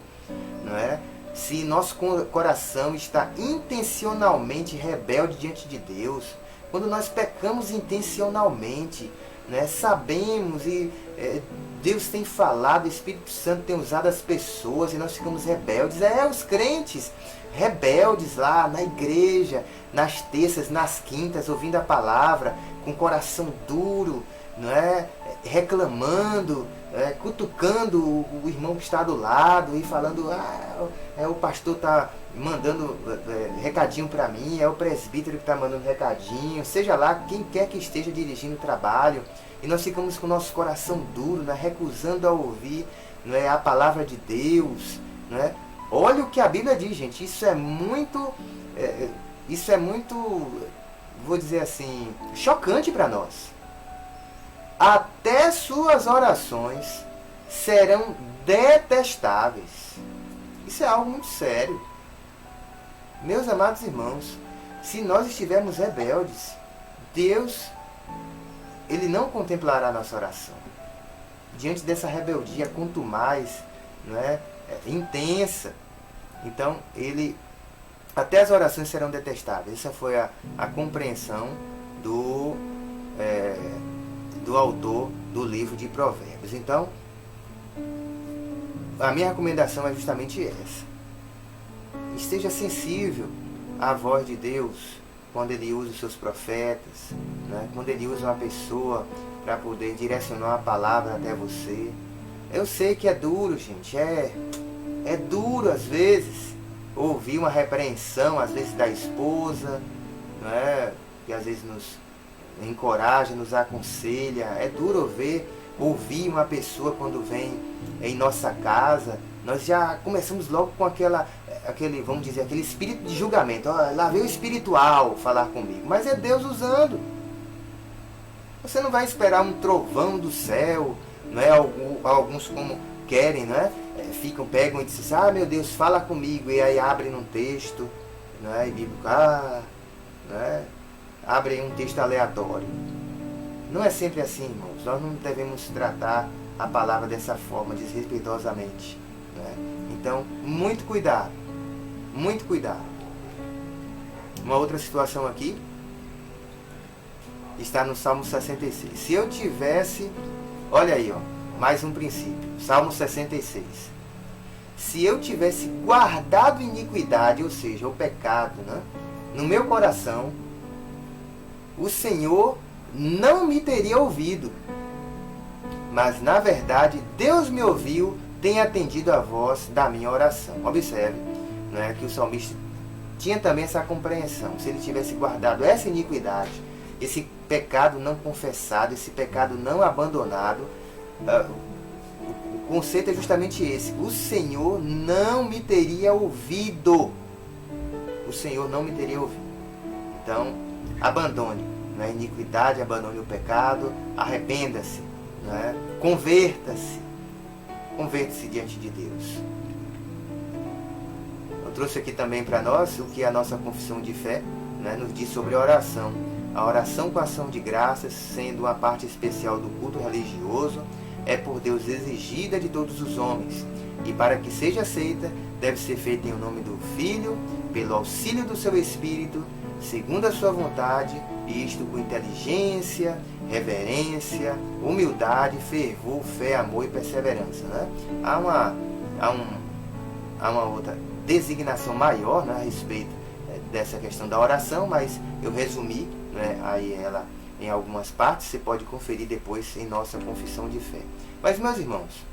não é? Se nosso coração está intencionalmente rebelde diante de Deus, quando nós pecamos intencionalmente, né, sabemos e Deus tem falado, o Espírito Santo tem usado as pessoas e nós ficamos rebeldes. Os crentes rebeldes lá na igreja, nas terças, nas quintas, ouvindo a palavra, com o coração duro, não é? Reclamando, cutucando o irmão que está do lado e falando, o pastor está mandando recadinho para mim, é o presbítero que está mandando recadinho, seja lá quem quer que esteja dirigindo o trabalho, e nós ficamos com o nosso coração duro, né, recusando a ouvir, não é, a palavra de Deus, não é? Olha o que a Bíblia diz, gente, isso é muito, vou dizer assim, chocante para nós. Até suas orações serão detestáveis. Isso é algo muito sério. Meus amados irmãos, se nós estivermos rebeldes, Deus, Ele não contemplará a nossa oração. Diante dessa rebeldia, quanto mais, não é, intensa, então até as orações serão detestáveis. Essa foi a compreensão do autor do livro de Provérbios. Então, a minha recomendação é justamente essa. Esteja sensível à voz de Deus quando Ele usa os seus profetas, né? Quando Ele usa uma pessoa para poder direcionar uma palavra até você. Eu sei que é duro, gente, é duro às vezes ouvir uma repreensão, às vezes da esposa, né? Que às vezes nos encoraja, nos aconselha. É duro ouvir uma pessoa quando vem em nossa casa. Nós já começamos logo com aquele, vamos dizer, aquele espírito de julgamento. Lá veio o espiritual falar comigo. Mas é Deus usando. Você não vai esperar um trovão do céu, não é? Alguns como querem, não é? Pegam e dizem assim, meu Deus, fala comigo. E aí abrem num texto, não é? E bíblico, não é? Abrem um texto aleatório. Não é sempre assim, irmãos. Nós não devemos tratar a palavra dessa forma, desrespeitosamente, né? Então, muito cuidado. Muito cuidado. Uma outra situação aqui está no Salmo 66. Se eu tivesse, olha aí, mais um princípio. Salmo 66. Se eu tivesse guardado iniquidade, ou seja, o pecado, né, no meu coração, o Senhor não me teria ouvido. Mas, na verdade, Deus me ouviu, tem atendido a voz da minha oração. Observe, né, que o salmista tinha também essa compreensão. Se ele tivesse guardado essa iniquidade, esse pecado não confessado, esse pecado não abandonado, o conceito é justamente esse. O Senhor não me teria ouvido. O Senhor não me teria ouvido. Então, abandone a iniquidade, abandone o pecado, arrependa-se, né? Converta-se diante de Deus. Eu trouxe aqui também para nós o que a nossa confissão de fé, né, nos diz sobre a oração. A oração com ação de graças, sendo uma parte especial do culto religioso, é por Deus exigida de todos os homens, e para que seja aceita, deve ser feita em nome do Filho, pelo auxílio do seu Espírito, segundo a sua vontade, e isto com inteligência, reverência, humildade, fervor, fé, amor e perseverança, né? Há uma outra designação maior, né, a respeito dessa questão da oração, mas eu resumi, né, aí ela em algumas partes. Você pode conferir depois em nossa confissão de fé. Mas, meus irmãos,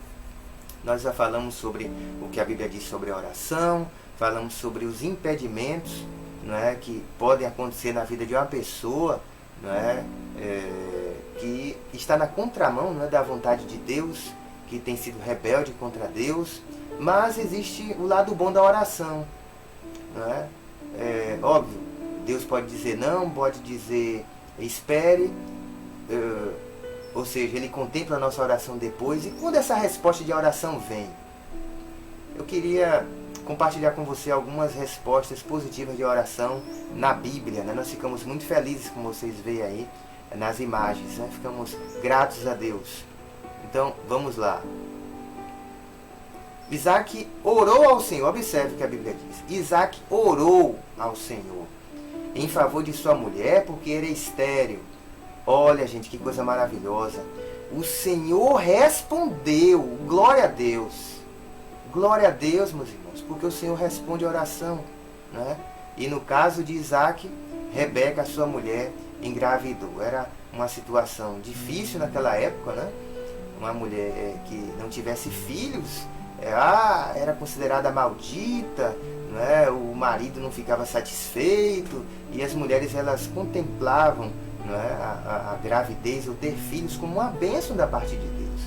nós já falamos sobre o que a Bíblia diz sobre a oração, falamos sobre os impedimentos, não é, que podem acontecer na vida de uma pessoa, não é, que está na contramão, não é, da vontade de Deus, que tem sido rebelde contra Deus. Mas existe o lado bom da oração, não é? Óbvio, Deus pode dizer não, pode dizer espere, ou seja, Ele contempla a nossa oração depois. E quando essa resposta de oração vem, eu queria compartilhar com você algumas respostas positivas de oração na Bíblia, né? Nós ficamos muito felizes, como vocês veem aí nas imagens, né? Ficamos gratos a Deus. Então, vamos lá. Isaac orou ao Senhor. Observe o que a Bíblia diz. Isaac orou ao Senhor em favor de sua mulher, porque era estéril. Olha, gente, que coisa maravilhosa. O Senhor respondeu. Glória a Deus. Glória a Deus, meus irmãos, porque o Senhor responde a oração, né? E no caso de Isaac, Rebeca, sua mulher, engravidou. Era uma situação difícil naquela época, né? Uma mulher que não tivesse filhos, era considerada maldita, né? O marido não ficava satisfeito, e as mulheres elas contemplavam, né, a gravidez ou ter filhos como uma bênção da parte de Deus.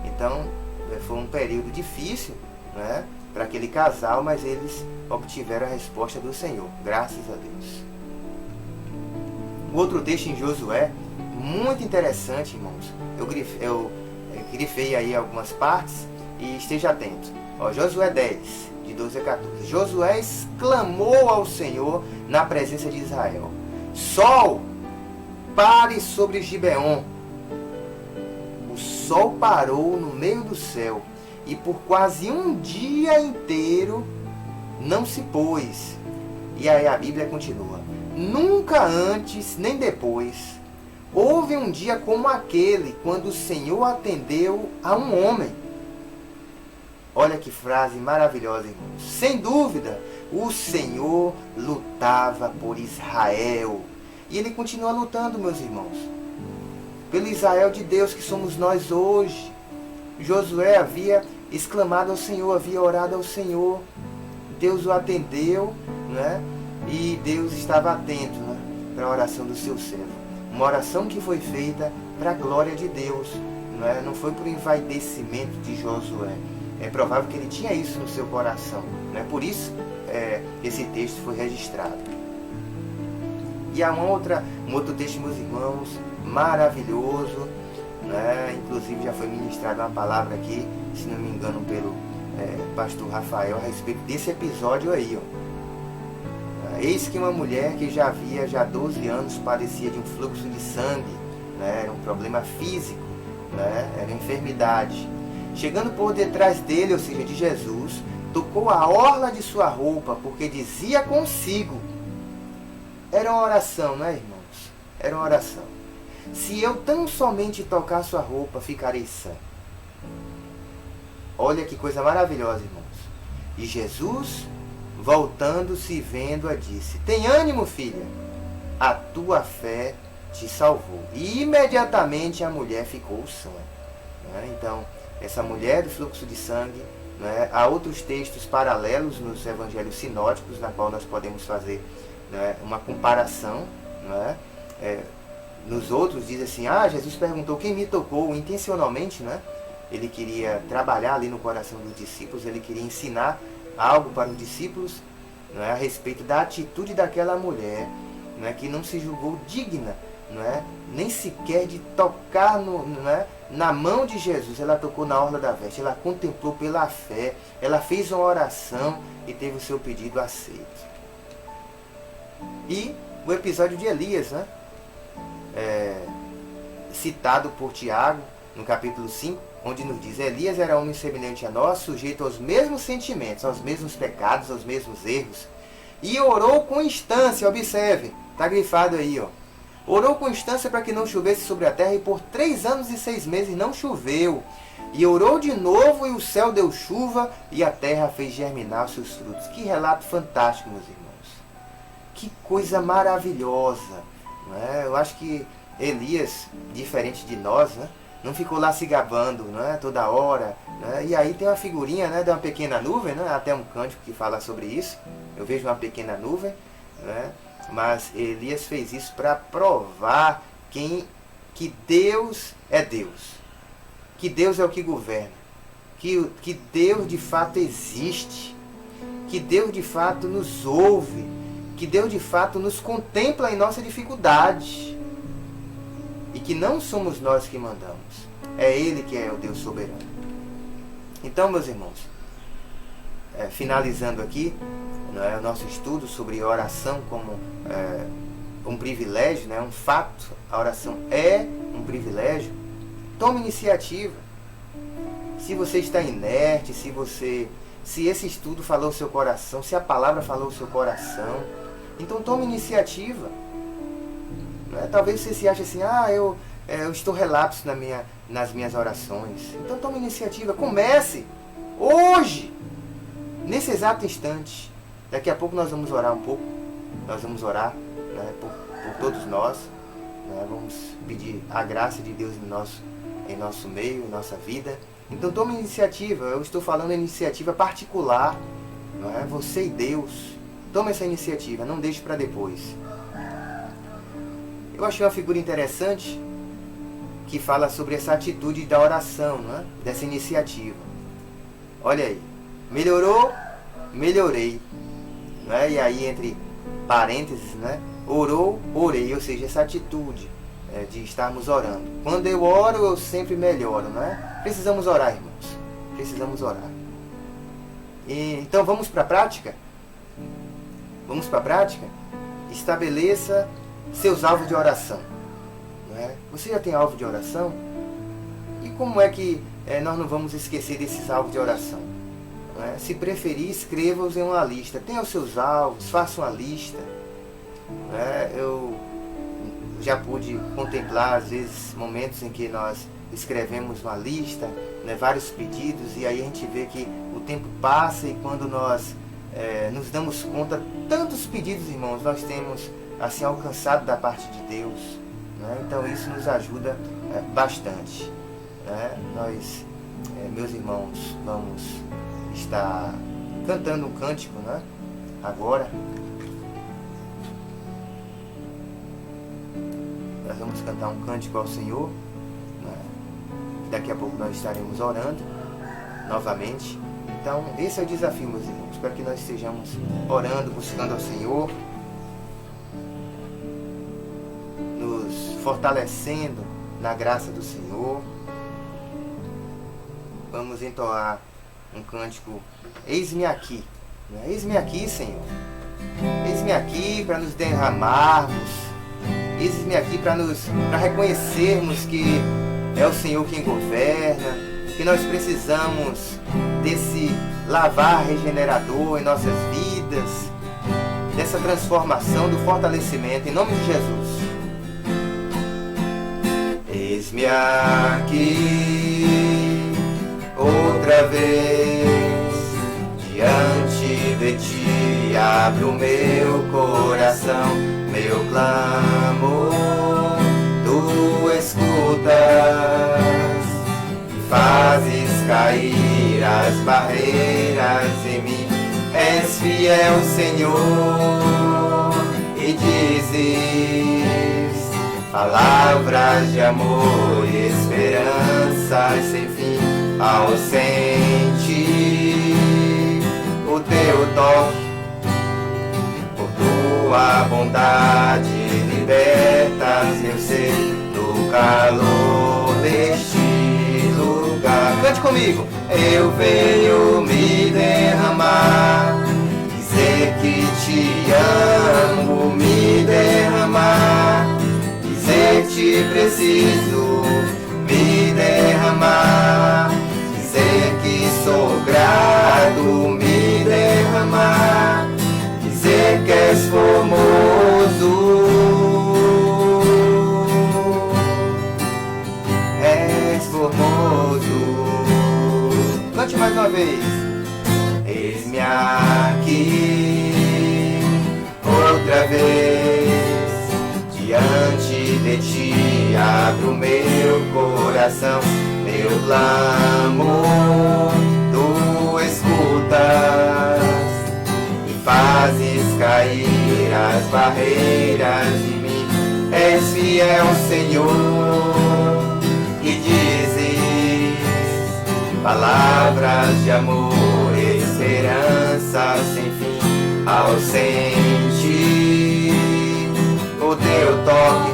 Então foi um período difícil, né, para aquele casal, mas eles obtiveram a resposta do Senhor, graças a Deus. O outro texto em Josué, muito interessante, irmãos. Eu grifei aí algumas partes e esteja atento. Josué 10, de 12 a 14. Josué exclamou ao Senhor na presença de Israel: Sol, pare sobre Gibeon. O sol parou no meio do céu, e por quase um dia inteiro não se pôs. E aí a Bíblia continua: Nunca antes nem depois houve um dia como aquele, quando o Senhor atendeu a um homem. Olha que frase maravilhosa, irmãos. Sem dúvida, o Senhor lutava por Israel. E Ele continua lutando, meus irmãos, pelo Israel de Deus que somos nós hoje. Josué havia exclamado ao Senhor, havia orado ao Senhor. Deus o atendeu, né? E Deus estava atento, né, para a oração do seu servo. Uma oração que foi feita para a glória de Deus, né? Não foi por envaidecimento de Josué. É provável que ele tinha isso no seu coração, né? Por isso esse texto foi registrado. E há um outro texto, meus irmãos, maravilhoso, né? Inclusive já foi ministrada uma palavra aqui, se não me engano, pelo pastor Rafael, a respeito desse episódio aí, ó. Eis que uma mulher que já havia 12 anos padecia de um fluxo de sangue, né? Era um problema físico, né? Era enfermidade. Chegando por detrás dele, ou seja, de Jesus, tocou a orla de sua roupa, porque dizia consigo. Era uma oração, né, irmãos? Era uma oração. Se eu tão somente tocar sua roupa, ficarei sã. Olha que coisa maravilhosa, irmãos. E Jesus, voltando-se e vendo-a, disse: Tem ânimo, filha, a tua fé te salvou. E imediatamente a mulher ficou sã. Então, essa mulher do fluxo de sangue, né, há outros textos paralelos nos evangelhos sinóticos, na qual nós podemos fazer, né, uma comparação. Né? Nos outros diz assim: Jesus perguntou quem me tocou, intencionalmente, né? Ele queria trabalhar ali no coração dos discípulos, ele queria ensinar algo para os discípulos, né, a respeito da atitude daquela mulher, né, que não se julgou digna, né, nem sequer de tocar na mão de Jesus. Ela tocou na orla da veste, ela contemplou pela fé, ela fez uma oração e teve o seu pedido aceito. E o episódio de Elias, né, citado por Tiago no capítulo 5, onde nos diz: Elias era homem semelhante a nós, sujeito aos mesmos sentimentos, aos mesmos pecados, aos mesmos erros, e orou com instância. Observe, está grifado aí, ó. Orou com instância para que não chovesse sobre a terra, e por 3 anos e 6 meses não choveu. E orou de novo, e o céu deu chuva, e a terra fez germinar os seus frutos. Que relato fantástico, meus irmãos. Que coisa maravilhosa. Né? Eu acho que Elias, diferente de nós, né, não ficou lá se gabando, né, toda hora. Né? E aí tem uma figurinha, né, de uma pequena nuvem, né, até um cântico que fala sobre isso. Eu vejo uma pequena nuvem, né, mas Elias fez isso para provar que Deus é Deus. Que Deus é o que governa. Que Deus de fato existe. Que Deus de fato nos ouve. Que Deus de fato nos contempla em nossa dificuldade. E que não somos nós que mandamos. É Ele que é o Deus soberano. Então, meus irmãos, finalizando aqui, né, o nosso estudo sobre oração como um privilégio, né, um fato. A oração é um privilégio. Tome iniciativa. Se você está inerte, se esse estudo falou o seu coração, se a palavra falou o seu coração, então tome iniciativa. Talvez você se ache assim: eu estou relapso nas minhas orações. Então tome iniciativa, comece hoje, nesse exato instante. Daqui a pouco nós vamos orar um pouco, nós vamos orar, né, por todos nós, né, vamos pedir a graça de Deus em nosso meio, em nossa vida, Então tome iniciativa. Eu estou falando iniciativa particular, não é? Você e Deus. Tome essa iniciativa, não deixe para depois. Eu achei uma figura interessante que fala sobre essa atitude da oração, não é? Dessa iniciativa. Olha aí. Melhorou? Melhorei. Não é? E aí, entre parênteses, né? Orou? Orei. Ou seja, essa atitude de estarmos orando. Quando eu oro, eu sempre melhoro, não é? Precisamos orar, irmãos. Precisamos orar. Então, vamos para a prática? Vamos para a prática? Estabeleça seus alvos de oração. Não é? Você já tem alvo de oração? E como é que nós não vamos esquecer desses alvos de oração? Não é? Se preferir, escreva-os em uma lista. Tenha os seus alvos, faça uma lista. Não é? Eu já pude contemplar, às vezes, momentos em que nós escrevemos uma lista, né, vários pedidos, e aí a gente vê que o tempo passa e quando nós nos damos conta, tantos pedidos, irmãos, nós temos assim alcançado da parte de Deus, né? Então isso nos ajuda bastante, né? Nós, meus irmãos, vamos estar cantando um cântico, né? Agora nós vamos cantar um cântico ao Senhor, né? Daqui a pouco nós estaremos orando novamente. Então esse é o desafio, meus irmãos, para que nós estejamos orando, buscando ao Senhor, nos fortalecendo na graça do Senhor. Vamos entoar um cântico: eis-me aqui, né? Eis-me aqui, Senhor. Eis-me aqui para nos derramarmos. Eis-me aqui para reconhecermos que é o Senhor quem governa, que nós precisamos desse lavar regenerador em nossas vidas, dessa transformação, do fortalecimento, em nome de Jesus. Eis-me aqui outra vez diante de ti, abro o meu coração, meu clamor, tu escutas e fazes cair as barreiras em mim. És fiel, Senhor, e dizes palavras de amor e esperança sem fim. Ao sentir o teu toque, por tua bondade libertas meu ser do calor deste lugar. Cante comigo. Eu venho me derramar, dizer que te amo, me derramar, dizer que preciso, me derramar, dizer que sou grato, me derramar, dizer que és formoso, és formoso. Cante mais uma vez. Eis-me aqui outra vez diante de ti, abro meu coração, meu clamor, tu escutas e fazes cair as barreiras de mim. És fiel, Senhor, e dizes palavras de amor e esperança sem fim. Ao sentir o teu toque,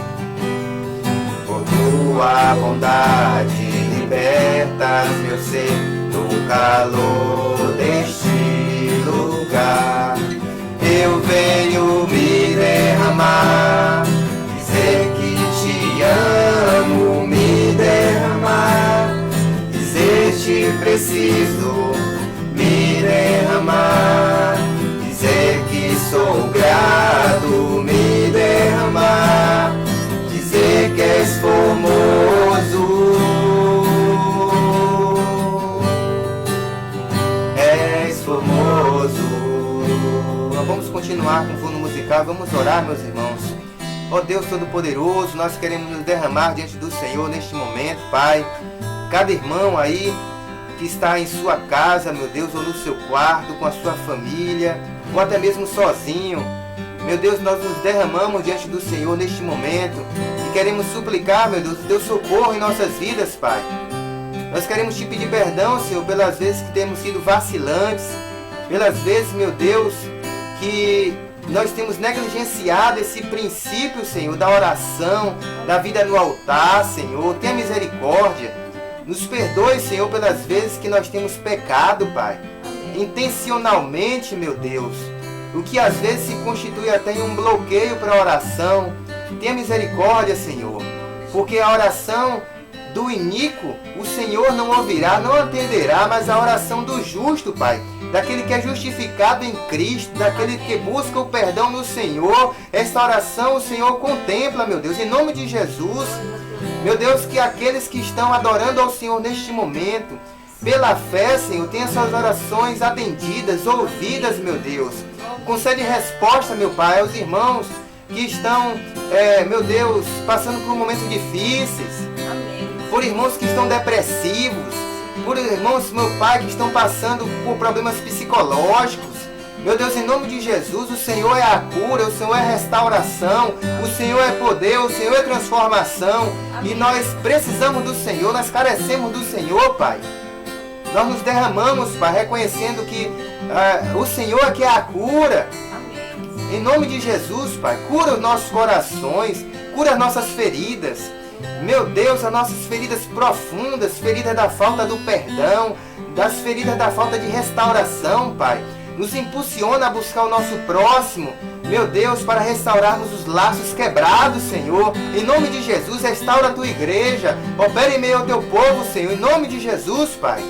por tua bondade libertas meu ser do calor deste lugar. Eu venho me derramar, dizer que te amo, me derramar, dizer te preciso, me derramar, dizer que sou grato, me derramar, dizer que és formoso, és formoso. Vamos continuar com o fundo musical, vamos orar, meus irmãos. Ó Deus Todo-Poderoso, nós queremos nos derramar diante do Senhor neste momento, Pai. Cada irmão aí que está em sua casa, meu Deus, ou no seu quarto, com a sua família, ou até mesmo sozinho. Meu Deus, nós nos derramamos diante do Senhor neste momento e queremos suplicar, meu Deus, o teu socorro em nossas vidas, Pai. Nós queremos te pedir perdão, Senhor, pelas vezes que temos sido vacilantes, pelas vezes, meu Deus, que nós temos negligenciado esse princípio, Senhor, da oração, da vida no altar, Senhor. Tenha misericórdia. Nos perdoe, Senhor, pelas vezes que nós temos pecado, Pai. Intencionalmente, meu Deus. O que às vezes se constitui até em um bloqueio para a oração. Tenha misericórdia, Senhor. Porque a oração do iníquo, o Senhor não ouvirá, não atenderá, mas a oração do justo, Pai, daquele que é justificado em Cristo, daquele que busca o perdão no Senhor, essa oração o Senhor contempla, meu Deus, em nome de Jesus. Meu Deus, que aqueles que estão adorando ao Senhor neste momento, pela fé, Senhor, tenha suas orações atendidas, ouvidas, meu Deus. Concede resposta, meu Pai, aos irmãos que estão, meu Deus, passando por momentos difíceis, por irmãos que estão depressivos, por irmãos, meu Pai, que estão passando por problemas psicológicos. Meu Deus, em nome de Jesus, o Senhor é a cura, o Senhor é a restauração, o Senhor é poder, o Senhor é transformação. E nós precisamos do Senhor, nós carecemos do Senhor, Pai. Nós nos derramamos, Pai, reconhecendo que o Senhor é que é a cura. Em nome de Jesus, Pai, cura os nossos corações, cura as nossas feridas. Meu Deus, as nossas feridas profundas, feridas da falta do perdão, das feridas da falta de restauração, Pai. Nos impulsiona a buscar o nosso próximo, meu Deus, para restaurarmos os laços quebrados, Senhor. Em nome de Jesus, restaura a tua igreja, opera em meio ao teu povo, Senhor. Em nome de Jesus, Pai.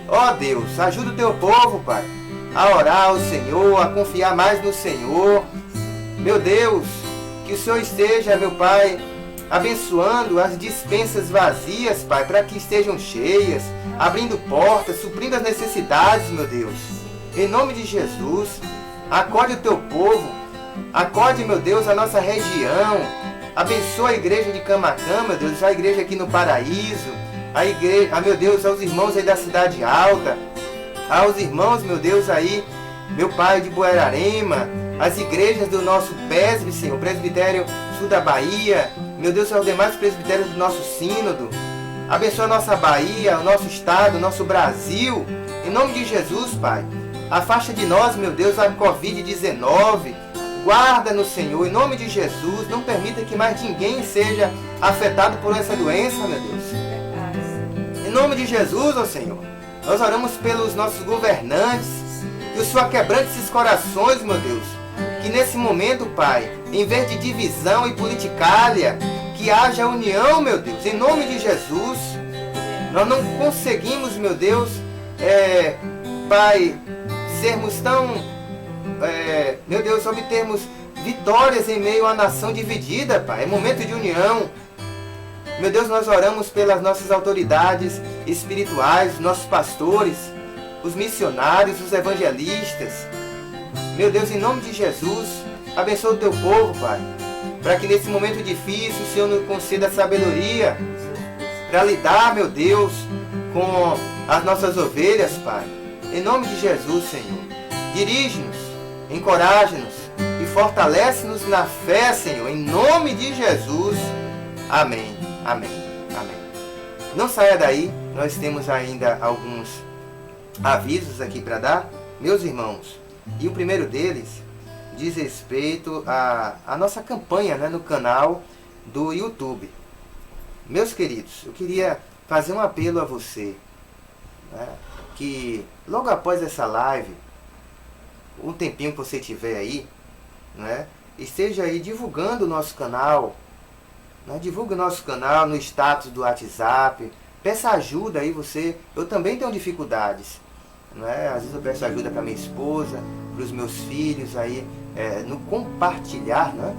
Ó Deus, ajuda o teu povo, Pai, a orar ao Senhor, a confiar mais no Senhor. Meu Deus, que o Senhor esteja, meu Pai, abençoando as dispensas vazias, Pai, para que estejam cheias, abrindo portas, suprindo as necessidades, meu Deus. Em nome de Jesus, acorde o teu povo, acorde, meu Deus, a nossa região, abençoa a igreja de Camaquã, meu Deus, a igreja aqui no Paraíso, a igreja, meu Deus, aos irmãos aí da Cidade Alta, aos irmãos, meu Deus, aí, meu Pai, de Buerarema, as igrejas do nosso PESB, Senhor, Presbitério Sul da Bahia, meu Deus, aos demais presbitérios do nosso sínodo. Abençoa a nossa Bahia, o nosso estado, o nosso Brasil. Em nome de Jesus, Pai. Afasta de nós, meu Deus, a Covid-19. Guarda-nos, Senhor, em nome de Jesus. Não permita que mais ninguém seja afetado por essa doença, meu Deus. Em nome de Jesus, ó Senhor. Nós oramos pelos nossos governantes. Que o Senhor quebrante esses corações, meu Deus. Que nesse momento, Pai, em vez de divisão e politicália, que haja união, meu Deus, em nome de Jesus. Nós não conseguimos, meu Deus, Pai, sermos tão, meu Deus, obtermos vitórias em meio à nação dividida, Pai. É momento de união. Meu Deus, nós oramos pelas nossas autoridades espirituais, nossos pastores, os missionários, os evangelistas. Meu Deus, em nome de Jesus, abençoa o teu povo, Pai, para que nesse momento difícil o Senhor nos conceda sabedoria para lidar, meu Deus, com as nossas ovelhas, Pai. Em nome de Jesus, Senhor, dirige-nos, encoraja-nos e fortalece-nos na fé, Senhor, em nome de Jesus. Amém, amém, amém. Não saia daí, nós temos ainda alguns avisos aqui para dar, meus irmãos. E o primeiro deles diz respeito à nossa campanha, né, no canal do YouTube. Meus queridos, eu queria fazer um apelo a você, né, que logo após essa live, um tempinho que você tiver aí, né, esteja aí divulgando o nosso canal, né, divulgue o nosso canal no status do WhatsApp, peça ajuda aí você. Eu também tenho dificuldades, né? Às vezes eu peço ajuda para minha esposa, para os meus filhos aí, no compartilhar, né,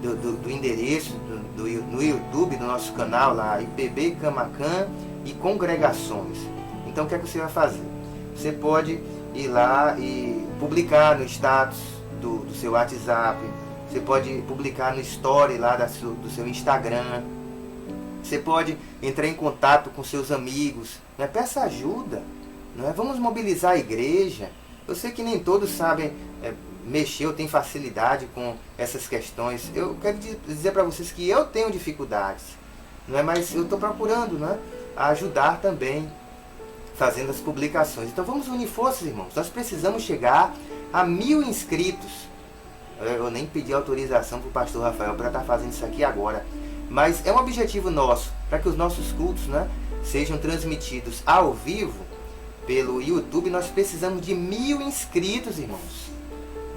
do endereço no YouTube do nosso canal lá, IPB Camaquã e Congregações. Então o que é que você vai fazer? Você pode ir lá e publicar no status do seu WhatsApp, você pode publicar no story lá do seu Instagram, você pode entrar em contato com seus amigos, né? Peça ajuda, né? Vamos mobilizar a igreja. Eu sei que nem todos sabem mexer ou têm facilidade com essas questões. Eu quero dizer para vocês que eu tenho dificuldades, não é? Mas eu estou procurando, né, ajudar também, fazendo as publicações. Então vamos unir forças, irmãos. Nós precisamos chegar a 1000 inscritos. Eu nem pedi autorização para o pastor Rafael para estar fazendo isso aqui agora. Mas é um objetivo nosso, para que os nossos cultos, né, sejam transmitidos ao vivo pelo YouTube. Nós precisamos de 1000 inscritos, irmãos.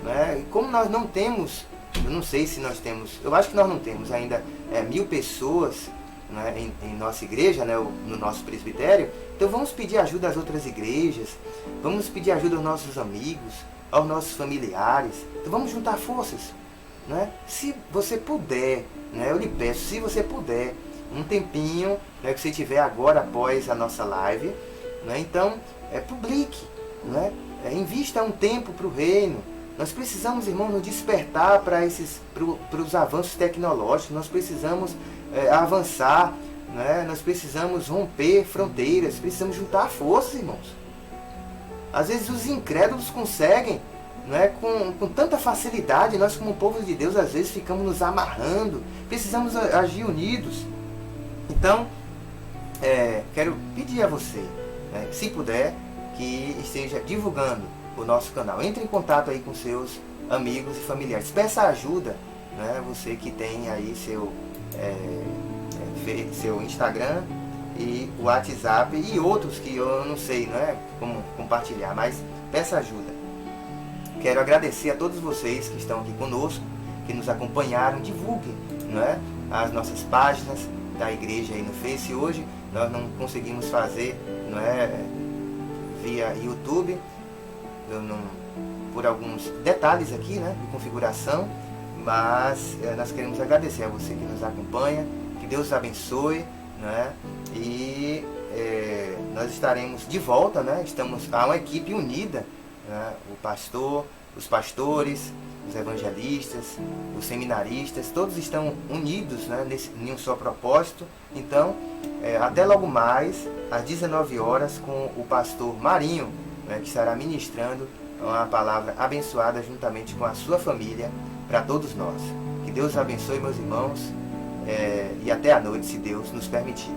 Né? E como nós não temos, eu não sei se nós temos, eu acho que nós não temos ainda 1000 pessoas, né, em nossa igreja, né, no nosso presbitério. Então vamos pedir ajuda às outras igrejas, vamos pedir ajuda aos nossos amigos, aos nossos familiares. Então vamos juntar forças, né? Se você puder, né, eu lhe peço, se você puder, um tempinho, né, que você tiver agora após a nossa live, né, então publique, né, invista um tempo para o reino. Nós precisamos, irmãos, nos despertar para os avanços tecnológicos. Nós precisamos avançar, né? Nós precisamos romper fronteiras, precisamos juntar forças, irmãos. Às vezes os incrédulos conseguem, né, com tanta facilidade. Nós, como povo de Deus, às vezes ficamos nos amarrando. Precisamos agir unidos. Então, quero pedir a você, né, se puder, que esteja divulgando o nosso canal. Entre em contato aí com seus amigos e familiares. Peça ajuda, né? Você que tem aí seu Instagram e o WhatsApp e outros que eu não sei, né, como compartilhar, mas peça ajuda. Quero agradecer a todos vocês que estão aqui conosco, que nos acompanharam. Divulguem, né, as nossas páginas da igreja aí no Face. Hoje nós não conseguimos fazer, né, via YouTube, por alguns detalhes aqui, né, de configuração, mas nós queremos agradecer a você que nos acompanha, que Deus abençoe, né, e nós estaremos de volta, né, há uma equipe unida, né, o pastor, os pastores, os evangelistas, os seminaristas, todos estão unidos, né, em um só propósito. Então, até logo mais, às 19 horas, com o pastor Marinho, né, que estará ministrando uma palavra abençoada juntamente com a sua família para todos nós. Que Deus abençoe, meus irmãos, e até a noite, se Deus nos permitir.